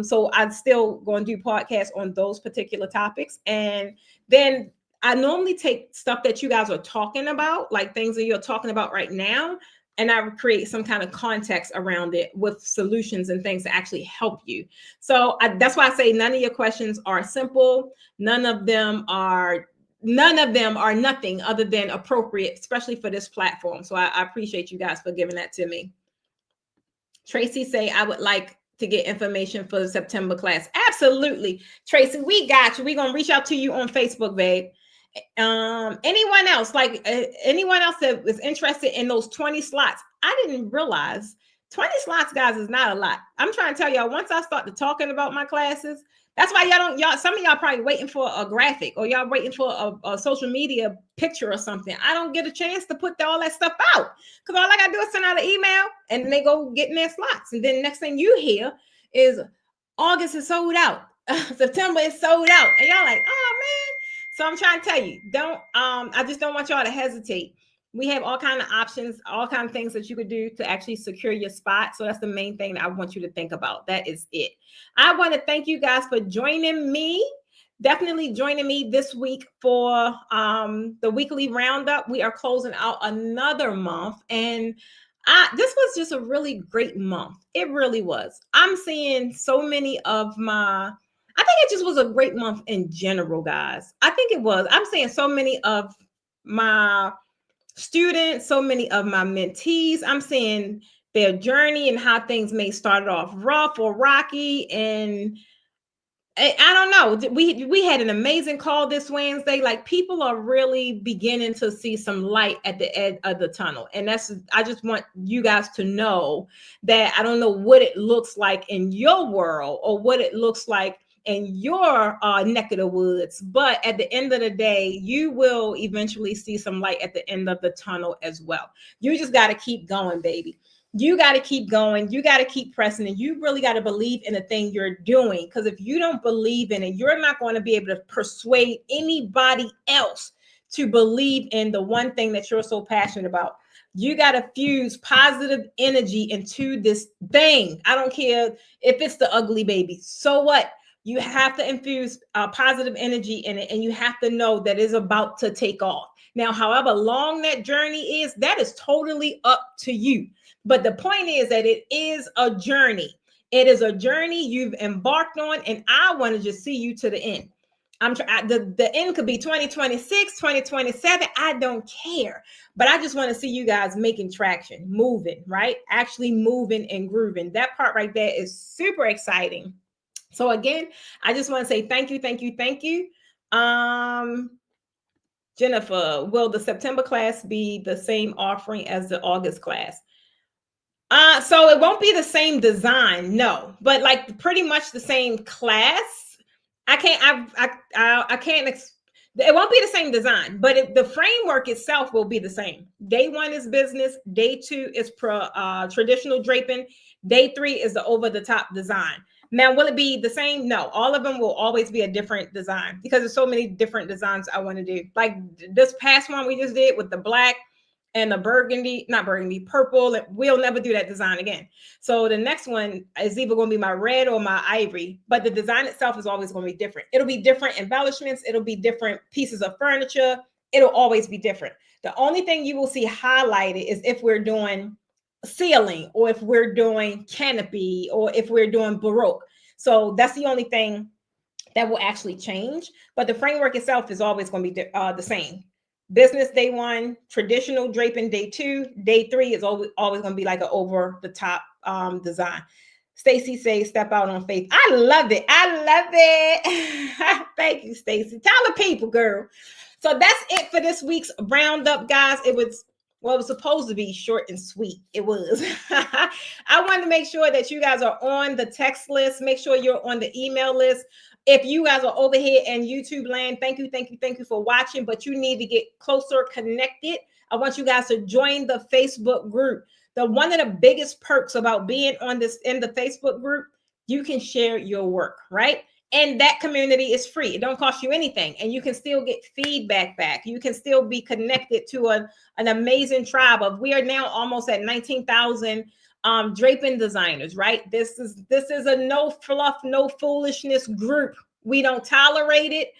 So I'm still going to do podcasts on those particular topics. And then I normally take stuff that you guys are talking about, like things that you're talking about right now, and I would create some kind of context around it with solutions and things to actually help you. So that's why I say none of your questions are simple. None of them are nothing other than appropriate, especially for this platform. So I appreciate you guys for giving that to me. Tracy say, I would like to get information for the September class. Absolutely. Tracy, we got you. We're going to reach out to you on Facebook, babe. Anyone else that was interested in those 20 slots? I didn't realize 20 slots, guys, is not a lot. I'm trying to tell y'all, once I start talking about my classes, that's why some of y'all probably waiting for a graphic, or y'all waiting for a social media picture or something. I don't get a chance to put all that stuff out, because all I gotta do is send out an email and they go get in their slots. And then next thing you hear is August is sold out. September is sold out. And y'all like, oh man. So I'm trying to tell you, I just don't want y'all to hesitate. We have all kinds of options, all kinds of things that you could do to actually secure your spot. So that's the main thing that I want you to think about. That is it. I want to thank you guys for joining me. Definitely joining me this week for the weekly roundup. We are closing out another month, and this was just a really great month. It really was. I'm seeing so many of I think it just was a great month in general, guys. I think it was. I'm seeing so many of my students, so many of my mentees. I'm seeing their journey and how things may start off rough or rocky. And I don't know. We had an amazing call this Wednesday. Like, people are really beginning to see some light at the end of the tunnel. And I just want you guys to know that I don't know what it looks like in your world or what it looks like in your neck of the woods, but at the end of the day, you will eventually see some light at the end of the tunnel as well. You just got to keep going, baby. You got to keep going. You got to keep pressing, and you really got to believe in the thing you're doing, because if you don't believe in it, you're not going to be able to persuade anybody else to believe in the one thing that you're so passionate about. You got to fuse positive energy into this thing. I don't care if it's the ugly baby. So what? You have to infuse positive energy in it, and you have to know that it's about to take off. Now, however long that journey is, that is totally up to you. But the point is that it is a journey. It is a journey you've embarked on, and I want to just see you to the end. The end could be 2026, 2027. I don't care. But I just want to see you guys making traction, moving, right? Actually moving and grooving. That part right there is super exciting. So again, I just want to say thank you, thank you, thank you. Jennifer, will the September class be the same offering as the August class? So it won't be the same design, no, but like pretty much the same class. I can't. It won't be the same design, but the framework itself will be the same. Day 1 is business. Day 2 is traditional draping. Day 3 is the over-the-top design. Now, will it be the same? No, all of them will always be a different design, because there's so many different designs I want to do. Like this past one we just did with the black and the purple. We'll never do that design again. So the next one is either going to be my red or my ivory, but the design itself is always going to be different. It'll be different embellishments. It'll be different pieces of furniture. It'll always be different. The only thing you will see highlighted is if we're doing ceiling, or if we're doing canopy, or if we're doing Baroque. So that's the only thing that will actually change. But the framework itself is always going to be the same. Business day 1, traditional draping day 2, day 3 is always going to be like an over the top design. Stacy says, step out on faith. I love it. I love it. Thank you, Stacy. Tell the people, girl. So that's it for this week's roundup, guys. It was Well, it was supposed to be short and sweet. It was. I wanted to make sure that you guys are on the text list. Make sure you're on the email list. If you guys are over here in YouTube land, thank you for watching, but you need to get closer connected. I want you guys to join the Facebook group. One of the biggest perks about being in the Facebook group, you can share your work, right? And that community is free. It don't cost you anything. And you can still get feedback back. You can still be connected to an amazing tribe of, we are now almost at 19,000 draping designers, right? This is a no fluff, no foolishness group. We don't tolerate it.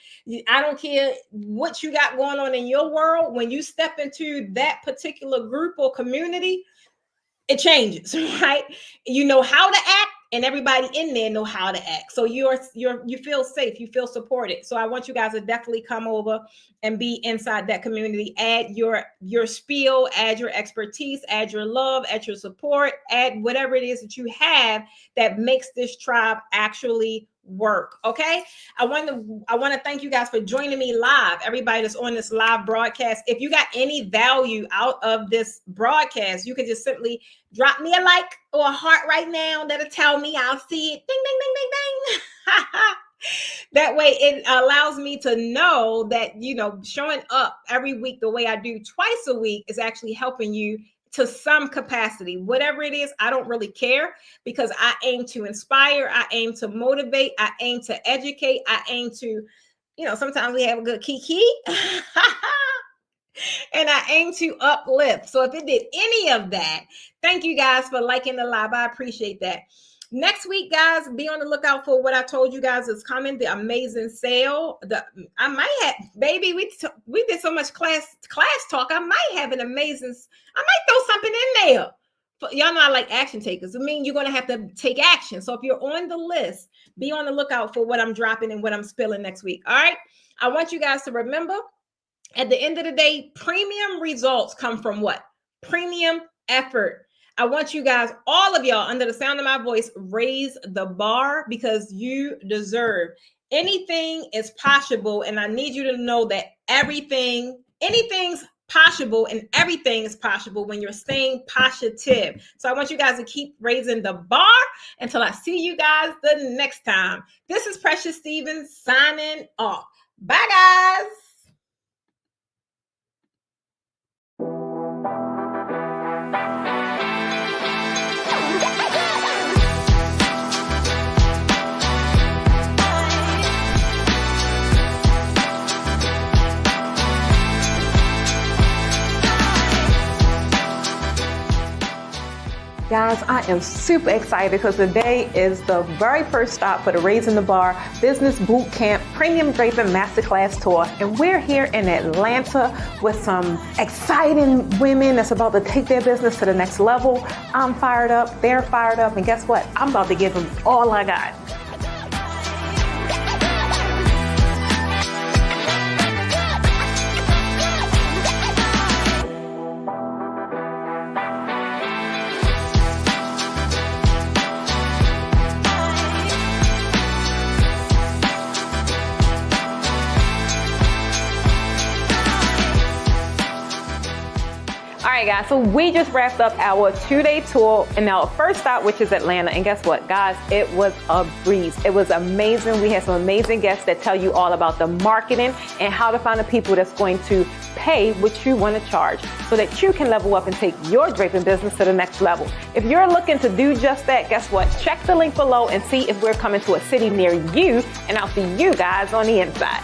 I don't care what you got going on in your world. When you step into that particular group or community, it changes, right? You know how to act, and everybody in there know how to act. So you feel safe, you feel supported. So I want you guys to definitely come over and be inside that community. Add your spiel, add your expertise, add your love, add your support, add whatever it is that you have that makes this tribe actually work. Okay. I want to thank you guys for joining me live. Everybody that's on this live broadcast. If you got any value out of this broadcast, you can just simply drop me a like or a heart right now. That'll tell me. I'll see it. Ding, ding, ding, ding, ding. That way it allows me to know that, showing up every week the way I do twice a week is actually helping you to some capacity. Whatever it is, I don't really care, because I aim to inspire, I aim to motivate, I aim to educate, I aim to, sometimes we have a good kiki. And I aim to uplift. So if it did any of that, thank you guys for liking the live. I appreciate that. Next week, guys, be on the lookout for what I told you guys is coming, the amazing sale. I might have, baby, we did so much class talk. I might have I might throw something in there. Y'all know I like action takers. I mean, you're going to have to take action. So if you're on the list, be on the lookout for what I'm dropping and what I'm spilling next week. All right. I want you guys to remember, at the end of the day, premium results come from what? Premium effort. I want you guys, all of y'all, under the sound of my voice, raise the bar, because you deserve. Anything is possible, and I need you to know that anything's possible, and everything is possible when you're staying positive. So I want you guys to keep raising the bar until I see you guys the next time. This is Precious Stevens signing off. Bye, guys. Guys, I am super excited because today is the very first stop for the Raising the Bar Business Boot Camp Premium Draping Masterclass Tour. And we're here in Atlanta with some exciting women that's about to take their business to the next level. I'm fired up, they're fired up, and guess what? I'm about to give them all I got. Guys, so we just wrapped up our 2-day tour and our first stop, which is Atlanta. And guess what, guys? It was a breeze. It was amazing. We had some amazing guests that tell you all about the marketing and how to find the people that's going to pay what you want to charge so that you can level up and take your draping business to the next level. If you're looking to do just that, guess what? Check the link below and see if we're coming to a city near you, and I'll see you guys on the inside.